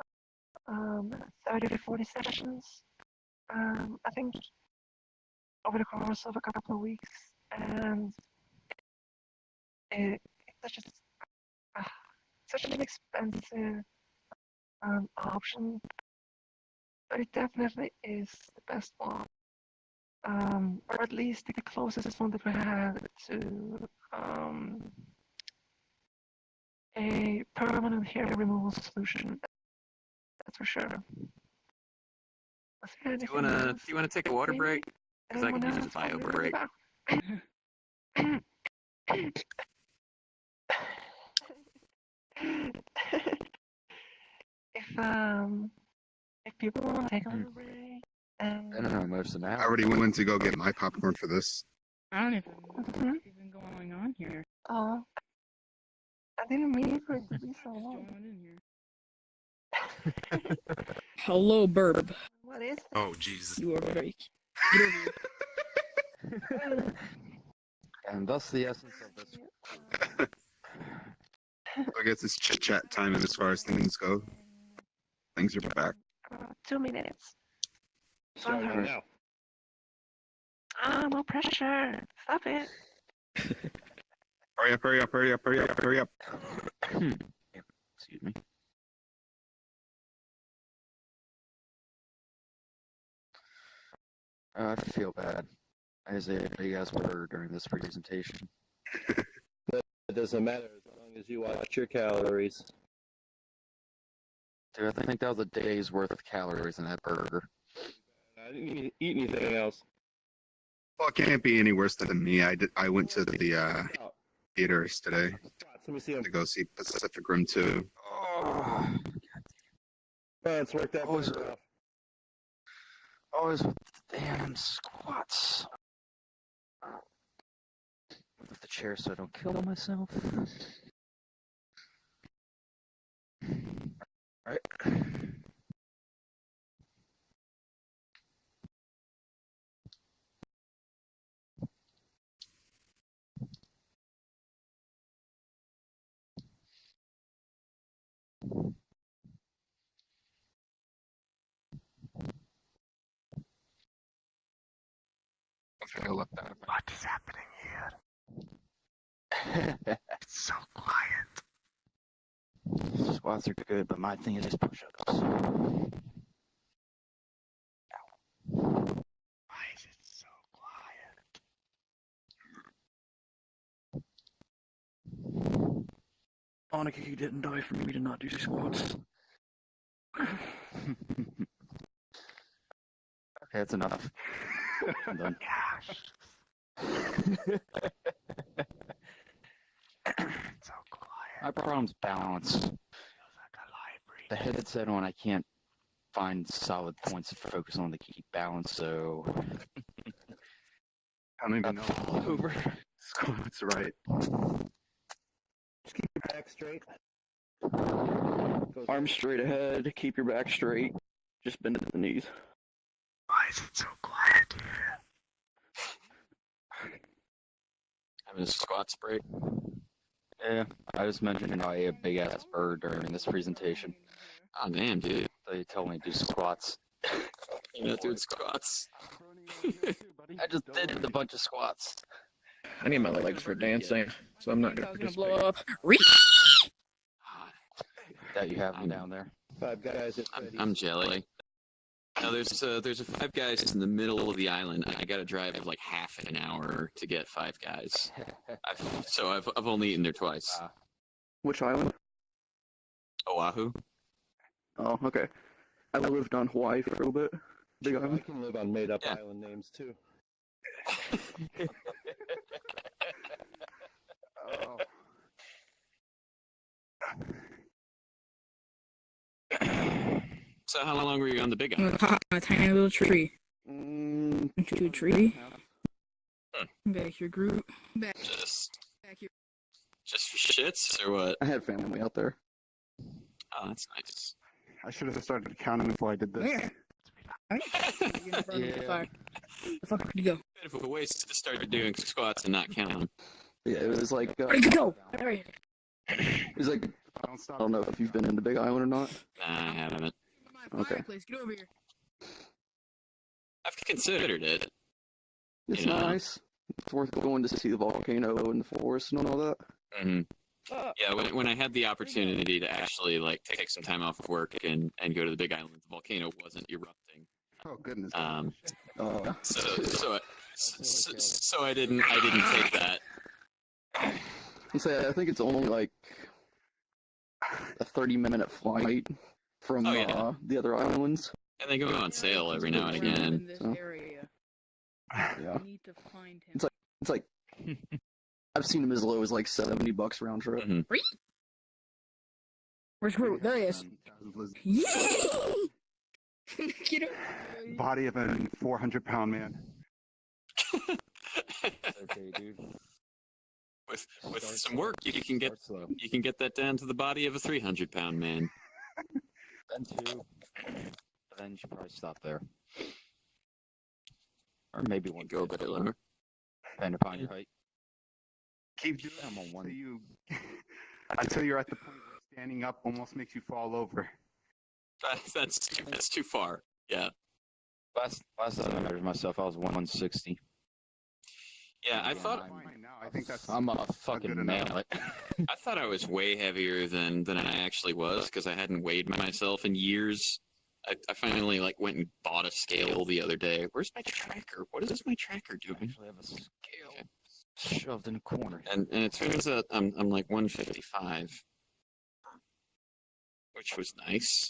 30 to 40 sessions, I think, over the course of a couple of weeks. And it's such an inexpensive option, but it definitely is the best one, or at least the closest one that we have to a permanent hair removal solution. That's for sure. Do you wanna take a water break? Because I can use a bio break. If people want to take a little break, I don't know most of that. I already went to go get my popcorn for this. I don't even know what's even going on here. Oh, I didn't mean for it to be so Just long. join in here. Hello, Burb. What is it? Oh, Jesus. You are very. Get over here. And thus the essence of this. I guess it's chit chat time as far as things go. Things are back. 2 minutes. Starting Hurry. now. No pressure. Stop it. Hurry up, hurry up, hurry up, hurry up, hurry up. Excuse me. I feel bad. As you guys were during this presentation. It doesn't matter as long as you watch your calories. Dude, I think that was a day's worth of calories in that burger. I didn't eat anything else. Well, it can't be any worse than me. I went to the theaters today Let me see them. to go see Pacific Rim 2. Oh, Let's work that Always- burger off. always with the damn squats. Move the chair so I don't kill myself. Alright. What is happening here? It's so quiet. Squats are good, but my thing is just push-ups. Why is it so quiet? Monica didn't die for me to not do squats. Okay, that's enough. I'm done. So quiet. My problem's balance. Feels like a library. The headset on, I can't find solid points to focus on to keep balance, so I don't even know. over. Squats, right. Just keep your back straight. Arms straight ahead. Keep your back straight. Just bend at the knees. Why is it so quiet here? Having a squats break. Yeah, I just mentioned I ate a big ass bird during this presentation. Oh damn, dude. They told me to do squats. You're not doing squats. I just did a bunch of squats. I need my legs for dancing, so I'm not gonna blow participate. up. That you have me down there. 5 guys at I'm Freddy's. jelly. No, there's a Five Guys in the middle of the island. I gotta drive like half an hour to get Five Guys. I've only eaten there twice. Which island? Oahu. Oh, okay. I lived on Hawaii for a little bit. Big I island. can live on made-up Yeah. island names too. Oh. So how long were you on the big I'm island? gonna pop a tiny little tree. Into a tree. Back here, group. Back Just here. just for shits or what? I had family out there. Oh, that's nice. I should have started counting before I did this. Where? You're gonna burn the fire. The fuck, where'd you go? Bit of a waste to start doing squats and not count them. Yeah, it was like, Where'd you go? Alright. it was like, Don't I stop. don't know if you've been in the Big Island or not. Nah, I haven't. My Okay. fireplace, get over here. I've considered it. It's Yeah. nice. It's worth going to see the volcano and the forest and all that. hmm Yeah, when I had the opportunity to actually like take some time off of work and go to the Big Island, the volcano wasn't erupting. Oh goodness. Oh, So I didn't take that. I say I think it's only like a 30-minute flight from Oh, yeah. the other islands. And they go on sale every now and again. In this So. area. Yeah, We need to find him. it's like I've seen them as low as like $70 round trip. Mhm. Where's Groot? There he is. Yay! Get him. Body of a 400-pound man. Okay, dude. With some work, you can get that down to the body of a 300-pound man. Then 2. But then you should probably stop there. Or maybe You one. go a bit lower. Depending upon your height. Keep doing I'm on it one. until you're at the point where standing up almost makes you fall over. That's too far. Yeah. Last time I measured myself, I was 160. Yeah, I thought Fine now. I think that's I'm a good fucking enough. mallet. I thought I was way heavier than I actually was because I hadn't weighed myself in years. I finally like went and bought a scale the other day. Where's my tracker? What is my tracker I doing? actually have a scale shoved in a corner. And it turns out I'm like 155, which was nice.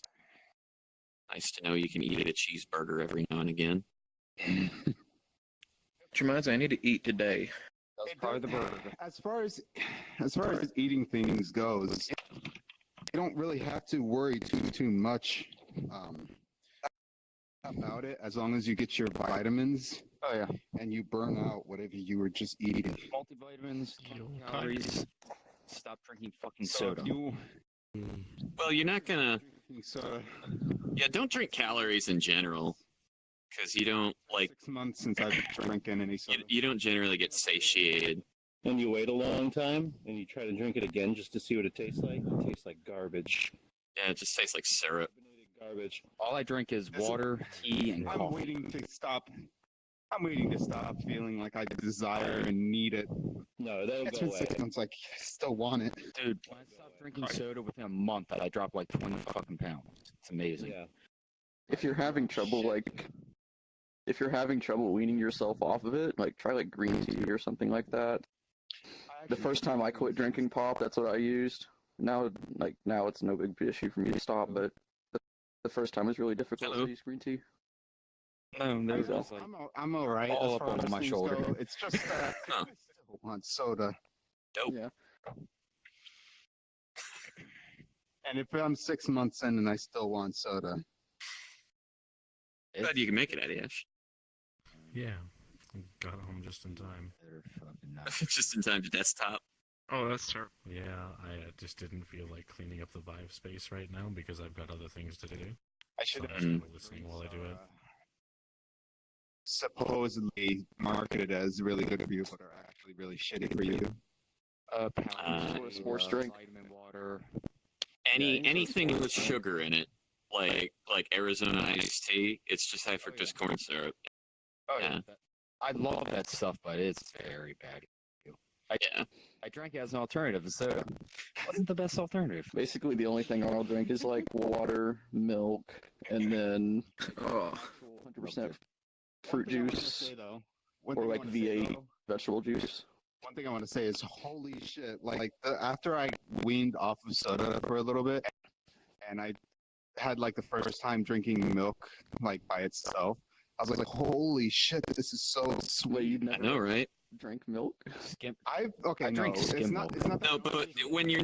Nice to know you can eat a cheeseburger every now and again. Which reminds me, I need to eat today. That's probably the burger. As far as eating things goes, you don't really have to worry too much about it as long as you get your vitamins Oh yeah. and you burn out whatever you were just eating. Multivitamins, You calories. Stop drinking fucking So soda. if you Well, you're not gonna. drinking soda, Yeah, don't drink calories in general, because you don't like 6 months since I've been drinking any soda. you don't generally get satiated. And you wait a long time, and you try to drink it again just to see what it tastes like. It tastes like garbage. Yeah, it just tastes like syrup. Carbonated garbage. All I drink is water, tea, and I'm coffee. waiting to stop. I'm waiting to stop feeling like I desire and need it. No, that'll It's go been away. 6 months. Like, I still want it. Dude, when I stopped drinking soda within a month, I dropped like 20 fucking pounds. It's amazing. Yeah. If you're having trouble weaning yourself off of it, like try like green tea or something like that. The first time I quit drinking pop, that's what I used. Now it's no big issue for me to stop, but the first time was really difficult Hello. to use green tea. No, there's just like I'm all right. all as up far on as my things shoulder. go. It's just that Huh. I still want soda. Dope. Yeah. And if I'm 6 months in and I still want soda, Glad you can make it, Eddie Ash. Yeah. Got home just in time. They're fucking nuts. Just in time to desktop. Oh, that's terrible. Yeah, I just didn't feel like cleaning up the Vive space right now because I've got other things to do. I So should I'm have just kind of listening while I do it. supposedly marketed as really good for you, but are actually really shitty for you. Sports drink. Vitamin water. Anything with sugar in it, like Arizona iced tea, it's just high fructose corn syrup. Oh Yeah. I love that stuff, but it's very bad. I drank it as an alternative. Soda wasn't the best alternative. Basically, the only thing I'll drink is like water, milk, and then 100% fruit juice, or like V8 vegetable juice. One thing I want to say is, holy shit! After I weaned off of soda for a little bit, and I had like the first time drinking milk like by itself, I was like, holy shit, this is so sweet. Wait, you I never know, right? drink milk? I drink skim not. milk. It's not. No, but when you're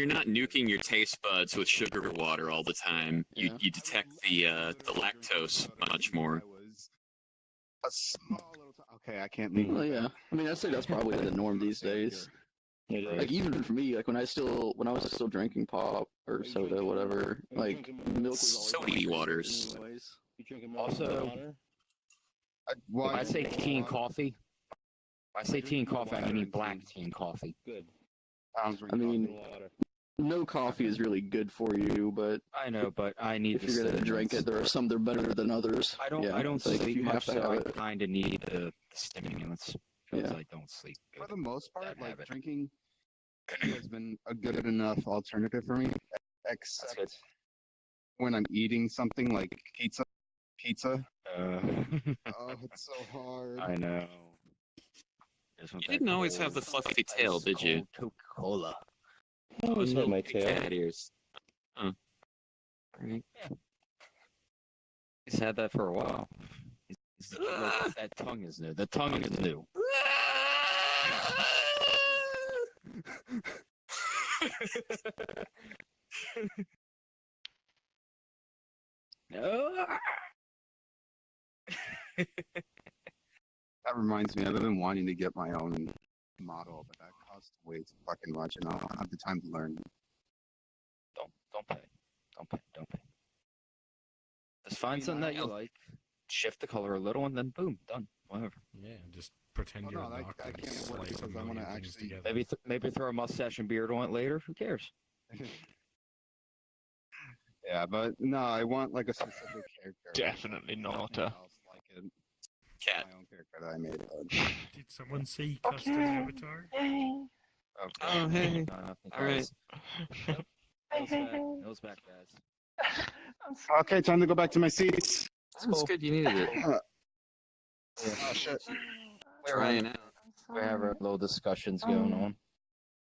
not nuking your taste buds with sugar water all the time, you detect the lactose much more. A small little. Okay, I can't leave. Well, yeah. I mean, I'd say that's probably the norm these days. Like even for me, like when I was still drinking pop or soda, whatever, like milk was always Sody waters. anyways. Also, Well, if I say tea and coffee, I mean black tea and coffee. Good. I mean, no coffee is really good for you, but I know, but I need. if you're gonna drink it, there are some that are better than others. I don't. Yeah, I don't like, if sleep you have much, to so have I it. kind of need the stimulants because Yeah. I don't sleep for good. the most part, Bad like habit. drinking has been a good enough alternative for me, except good. when I'm eating something like pizza. Uh, Oh, it's so hard. I know. You didn't always have the fluffy tail, did you? Coca-Cola. I always had my Big tail. cat ears. Huh. Alright. He's had that for a while. That tongue is new. The tongue is new. No. That reminds me, I've been wanting to get my own model, but that costs way too fucking much, and I don't have the time to learn. Don't pay. Don't pay. Just find something that you like. Shift the color a little, and then boom, done. Whatever. Yeah, just pretend Oh, you're no, a I doctor and can't work slice a because I million wanna things actually- together. Maybe throw a mustache and beard on it later. Who cares? Yeah, but no, I want like a specific character. Definitely not. Nothing else like it. Cat. My own character that I made. Did someone say custom Okay. avatar? Yay! Oh, hey. All right. Nose back, guys. I'm sorry. Okay, time to go back to my seats. That's good. You needed it. Oh shit. Trying out. I'm We have sorry. our little discussions going on.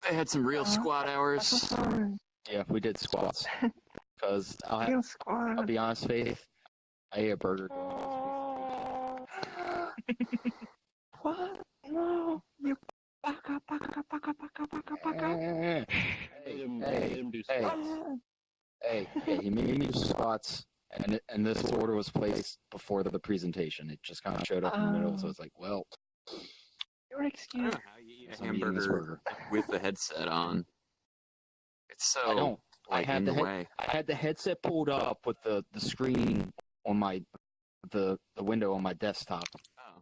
They had some real squat I'm so hours. sorry. Yeah, we did squats. Because Real squad. I'll be honest, Faith, I ate a burger. What? No! You baka. Hey, he made me do squats, and this order was placed before the presentation. It just kind of showed up in the middle, so it's like, well, You're I excused. don't know how you eat a so I'm eating this hamburger burger. with the headset on. It's I so don't. like I had in the the way. I had the headset pulled up with the screen on my the window on my desktop Oh.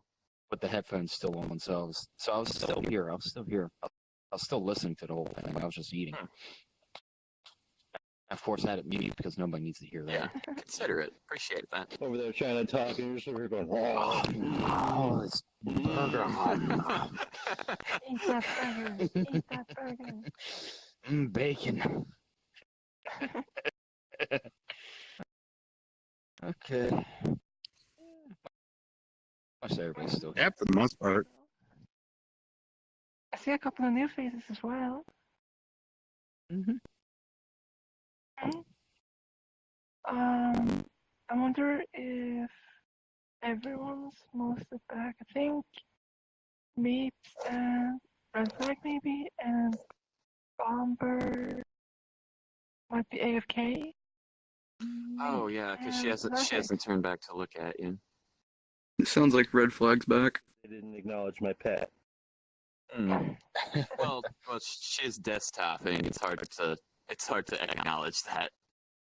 with the headphones still on. So I was still here. I was still listening to the whole thing. I was just eating. Of course, I had it muted because nobody needs to hear that. Yeah, consider it. Appreciate that. Over there trying to talk, and you're sort of going, Oh, this burger. Eat that burger. Eat that burger. Bacon. Okay. Most everybody's still here. Yep, for the most part. I see a couple of new faces as well. Mm-hmm. I wonder if everyone's mostly back. I think Meeps and Red Flag maybe, and Bomber might be AFK. Oh yeah, because she hasn't turned back to look at you. Sounds like red flags back. They didn't acknowledge my pet. Well, she's desktoping. It's hard to acknowledge that.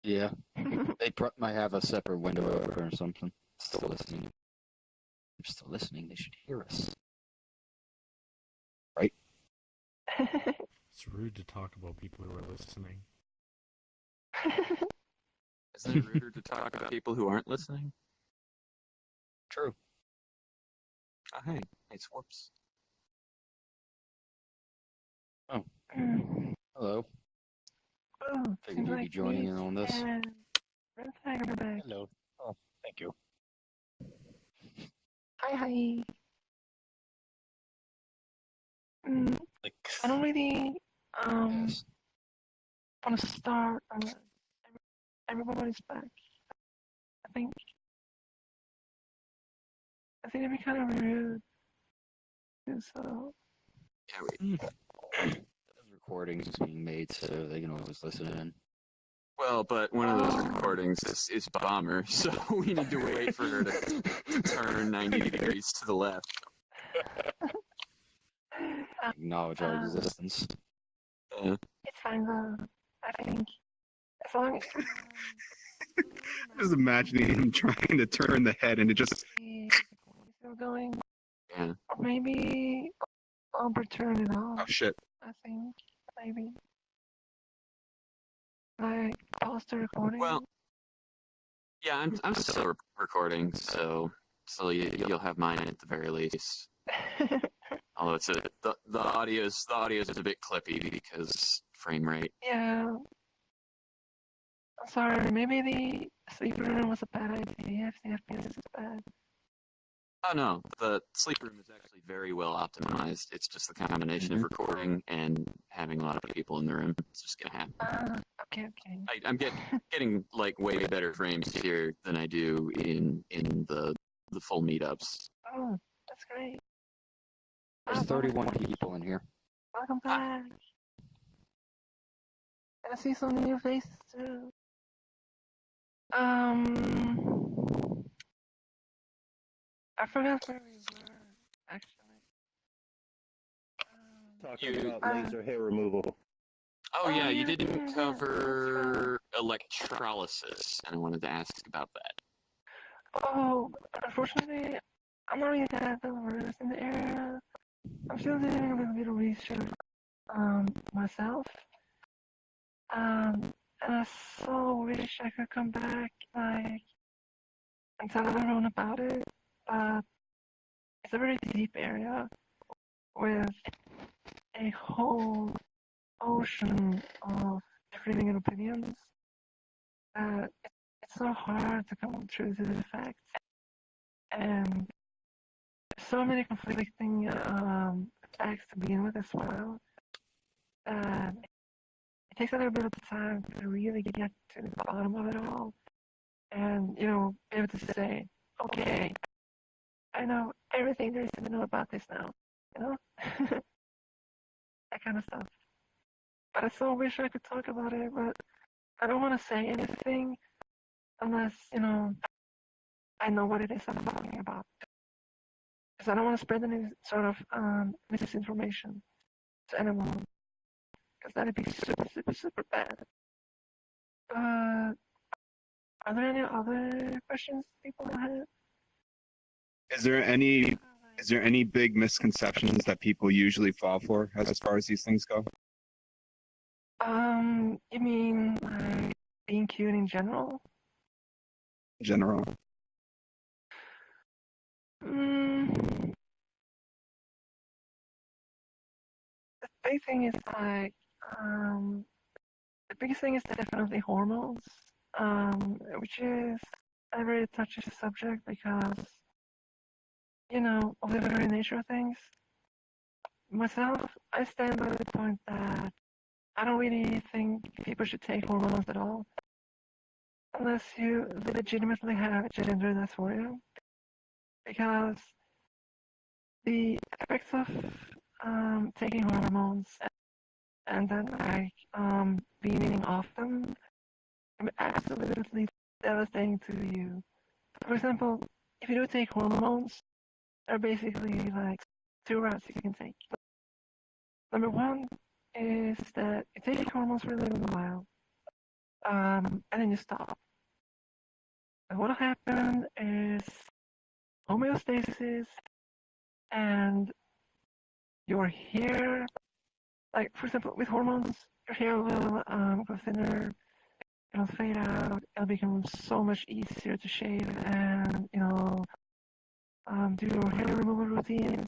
Yeah. They might have a separate window open or something. Still listening. They're still listening. They should hear us. Right? It's rude to talk about people who are listening. Isn't it ruder to talk about people who aren't listening? True. Oh, hey. It's whoops. Oh. Hello. Oh, Figured seems you'd be like joining me in on this. and Red Flag are back. Hello. Oh, thank you. Hi. I don't really Yes. want to start unless everybody's back. I think it'd be kind of rude. So Yeah, Those recordings is being made so they can always listen in. well, but one of those recordings is Bomber, so we need to wait for her to turn 90 degrees to the left. Acknowledge our existence. it's fine though. I think as long as Just imagining him trying to turn the head and it just. the still going, Yeah. or maybe I'll turn it off. Oh shit. I think maybe like pause the recording. Well, yeah, I'm still recording, so you'll have mine at the very least. Although the audio is a bit clippy because frame rate. Yeah. I'm sorry, maybe the sleeper room was a bad idea if the FPS is bad. Oh no, the sleep room is actually very well optimized. It's just the combination of recording and having a lot of people in the room. It's just gonna happen. Okay. I'm getting like way better frames here than I do in the full meetups. Oh, that's great. There's 31 people in here. Welcome back. And I see some new faces too. I forgot where we were, actually. Talking about laser hair removal. Oh yeah, you didn't cover electrolysis, and I wanted to ask about that. Oh, unfortunately, I'm not really that versed in the area. I'm still doing a little bit of research myself. And I so wish I could come back, like, and tell everyone about it, but it's a very deep area with a whole ocean of differing opinions. It's so hard to come true to the facts, and so many conflicting facts to begin with as well. It takes a little bit of time to really get to the bottom of it all, and be able to say, okay, I know everything there is to know about this now, that kind of stuff. But I so wish I could talk about it, but I don't want to say anything unless, I know what it is I'm talking about. Because I don't want to spread any sort of misinformation to anyone. Because that'd be super, super, super bad. Are there any other questions people have? Is there any big misconceptions that people usually fall for as far as these things go? You mean like being cute in general? General. The big thing is like, the biggest thing is definitely hormones, which is a very touchy subject because, of the very nature of things. Myself, I stand by the point that I don't really think people should take hormones at all, unless you legitimately have a gender that's for you. Because the effects of taking hormones and then weaning off them can be absolutely devastating to you. For example, if you do take hormones, there are basically like two routes you can take. Number one is that you take hormones for a little while, and then you stop. And what'll happen is homeostasis, and your hair, like for example, with hormones, your hair will go thinner, it'll fade out, it'll become so much easier to shave, and do your hair removal routines.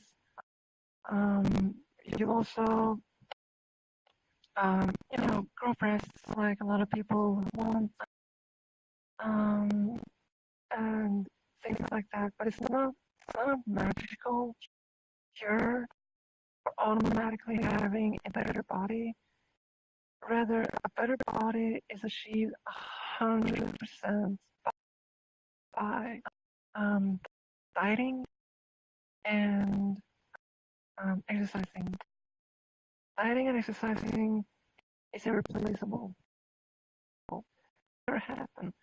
You'll also, grow breasts like a lot of people want, and things like that. But it's not a magical cure for automatically having a better body. Rather, a better body is achieved 100% by dieting and exercising. Dieting and exercising is irreplaceable. Never happen.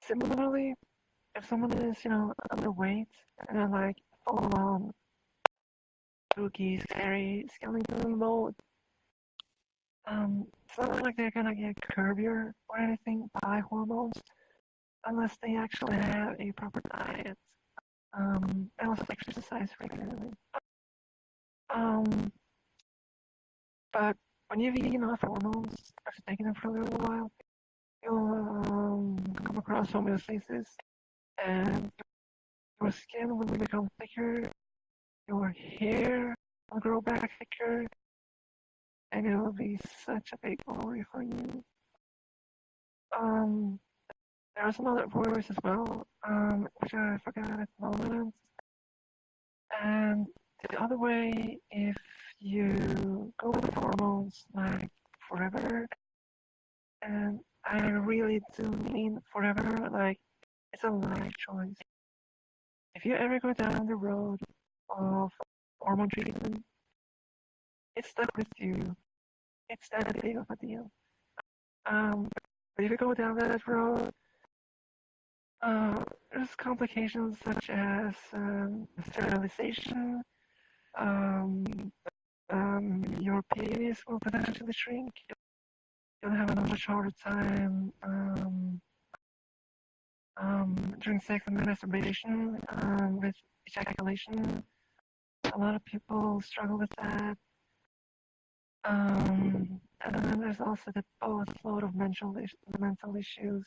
Similarly, if someone is, underweight and they're like full on spooky, scary skeleton mode, it's not like they're gonna get curvier or anything by hormones unless they actually have a proper diet and also exercise regularly. But when you've eaten off hormones after taking them for a little while, you'll come across homeostasis, and your skin will become thicker, your hair will grow back thicker, and it will be such a big glory for you. There are some other words as well, which I forgot at the moment. And the other way, if you go with hormones like forever, and I really do mean forever, like it's a life choice. If you ever go down the road of hormone treatment, it's stuck with you. It's that big of a deal. But if you go down that road, there's complications such as sterilization. Your penis will potentially shrink. You'll have a much harder time during sex and masturbation with ejaculation. A lot of people struggle with that. And then there's also the boatload of mental issues.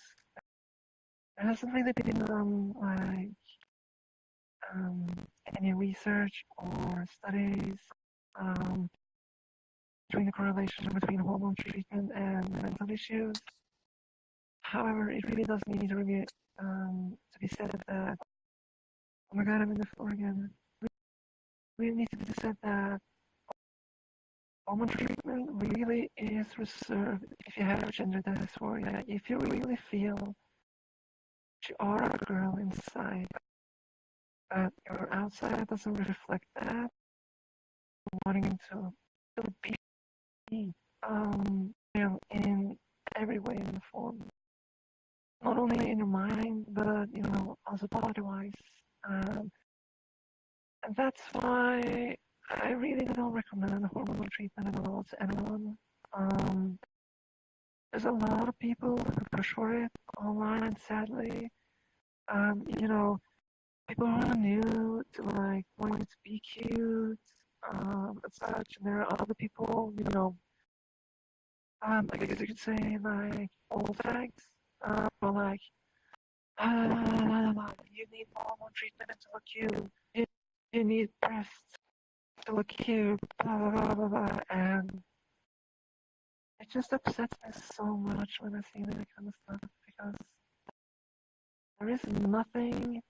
There hasn't really been like any research or studies showing the correlation between hormone treatment and mental issues. However, it really does need to be said that, oh my god, I'm in the floor again. It really needs to be said that hormone treatment really is reserved if you have gender dysphoria. If you really feel that you are a girl inside, but your outside doesn't reflect that, wanting to be in every way in the form. Not only in your mind, but also body-wise. And that's why I really don't recommend hormonal treatment at all to anyone. There's a lot of people who push for it online, sadly. People who are new to like wanting to be cute, and such. And there are other people, I guess you could say like old fags, or like, you need hormone treatment to look cute. You need breasts to look cute, blah blah blah blah blah. And it just upsets me so much when I see that kind of stuff, because there is nothing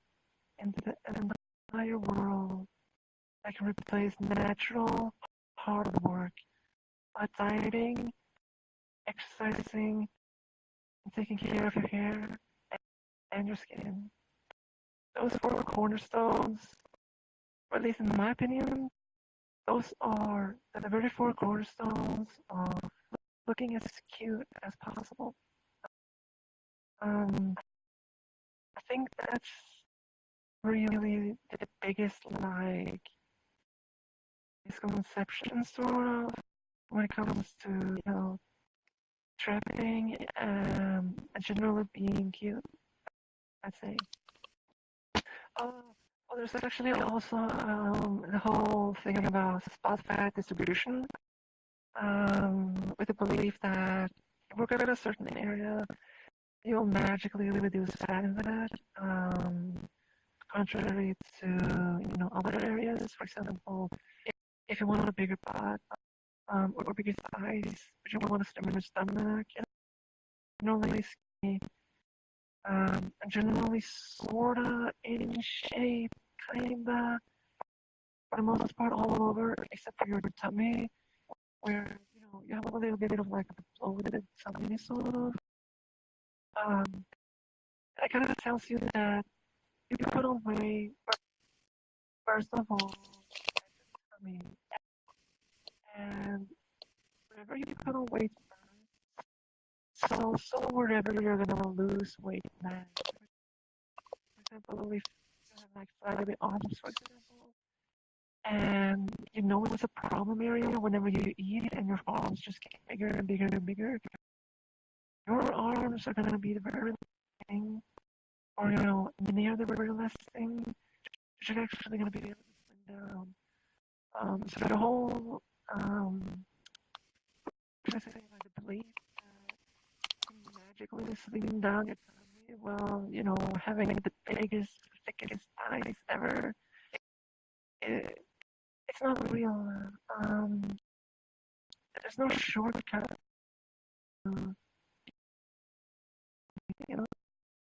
in the entire world that can replace natural hard work by dieting, exercising, and taking care of your hair and your skin. Those four cornerstones, or at least in my opinion, those are the very four cornerstones of looking as cute as possible. I think that's really the biggest like misconception sort of when it comes to trapping and generally being cute, I'd say. Well, there's actually also the whole thing about spot fat distribution, with the belief that if we work at a certain area, you'll magically reduce fat in that. Contrary to other areas, for example, if you want a bigger butt or bigger thighs, but you want to stimulate your stomach, generally skinny, generally sorta in shape, kinda, for the most part all over, except for your tummy, where you have a little bit of like a bloated tummy sort of. That kind of tells you that if you put on weight, first of all, tummy, and wherever you put on weight so wherever you're gonna lose weight next. For example, if you have like flabby arms, for example, and it's a problem area whenever you eat and your arms just get bigger and bigger and bigger, your arms are gonna be the very last thing, or near the very last thing, which are actually gonna be able to slim down. So the whole should I say like the belief magically slimming down your tummy, well, having the biggest, thickest thighs ever, it's not real. There's no shortcut.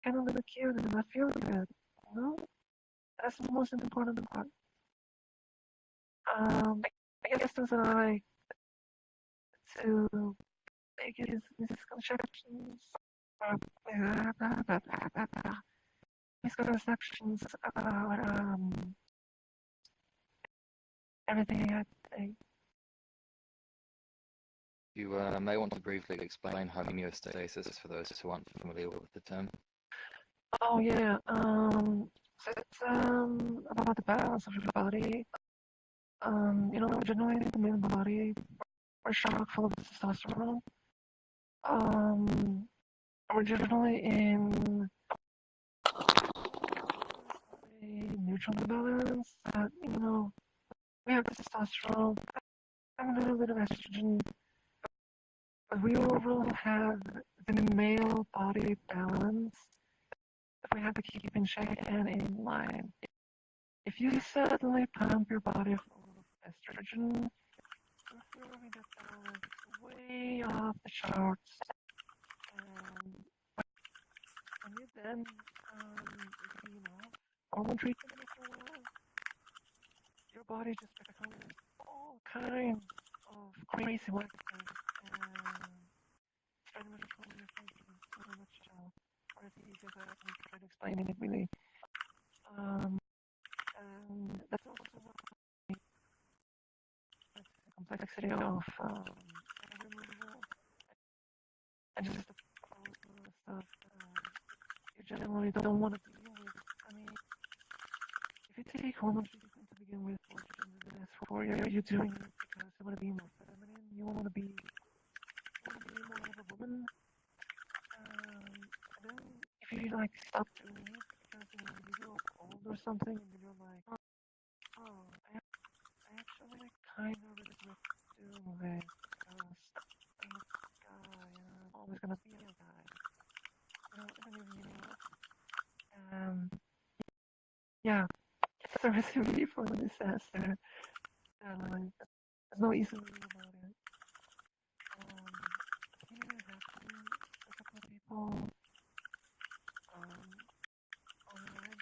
Kind of look cute and I feel good. That's the most important part. I guess since I like to make it misconceptions misconceptions about everything I think. You may want to briefly explain homeostasis for those who aren't familiar with the term. Oh yeah, so it's about the balance of your body. Generally the male body, we're chock full of testosterone. We're generally in a neutral balance. We have testosterone and a little bit of estrogen, but we overall have the male body balance that we have to keep in check and in line. If you suddenly pump your body full of estrogen, you're throwing that balance way off the charts. And when you then hormone treatment after a while, your body just becomes all kinds of crazy wacky things. And it's pretty much what you're thinking in a nutshell. Or it's easy as I can try to explain it really. And that's also what the complexity of removal and just the stuff you generally don't want to deal with. I mean, if you take hormone treatment to begin with, what you're doing this for, you're doing it because you want to be more feminine, you want to be more of a woman. And then if you stop doing it because you grow old or something, and you're like, oh, I actually kind of regret doing this because I'm a guy and I'm always gonna be a guy. Yeah, it's a recipe for the disaster. There's no easy way about it. It happened to a couple of people online,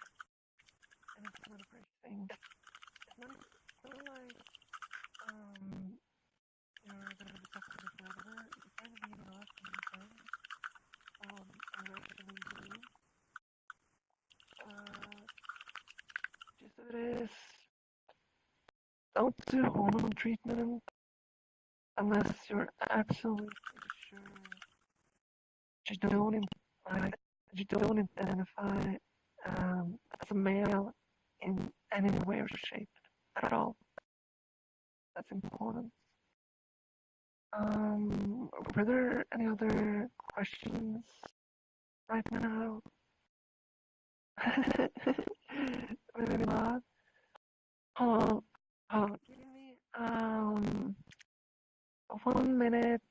and it's not a great thing. It's not like you're gonna be stuck with it forever. You kind of need enough in return. I actually do. Just that it is. Don't do hormone treatment unless you're absolutely sure you don't identify as a male in any way or shape at all. That's important. Were there any other questions right now? Maybe not. Oh, give me 1 minute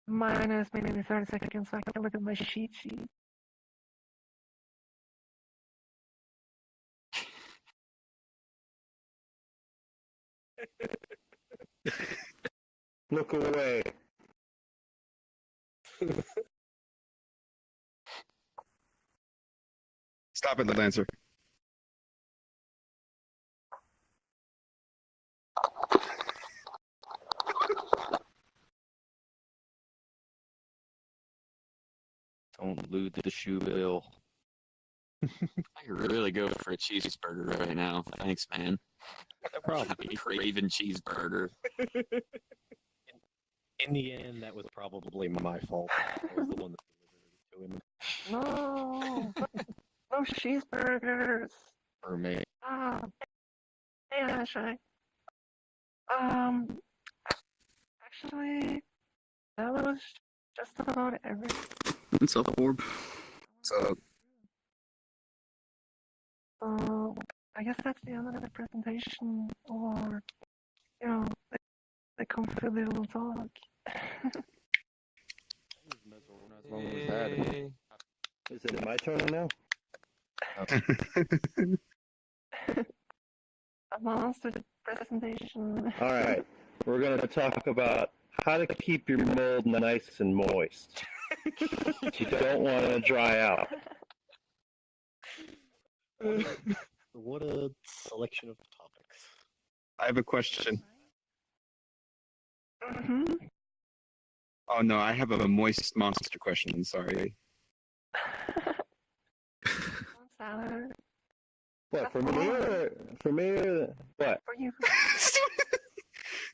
minus maybe 30 seconds so I can look at my cheat sheet. Look away. Stop it, Lancer. Don't lose the shoe bill. I could really go for a cheeseburger right now. Thanks, man. No problem. Got me craving cheeseburger. In the end, that was probably my fault. I was the one that delivered it to him. No, no cheeseburgers. For me. Hey, Ashley. Actually, that was just about everything. What's up, Orb? So, So, I guess that's the end of the presentation, or, you know, the comfy little talk. Is it my turn now? A monster presentation. All right. We're going to talk about how to keep your mold nice and moist. You don't want to dry out. What a selection of topics. I have a question. Mm-hmm. Oh no, I have a moist monster question. Sorry. Salad. What, for me or for me or what? For you.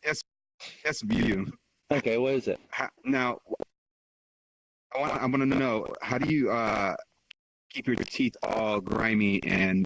Yes, you. Okay, what is it? Now, I want to know, how do you keep your teeth all grimy and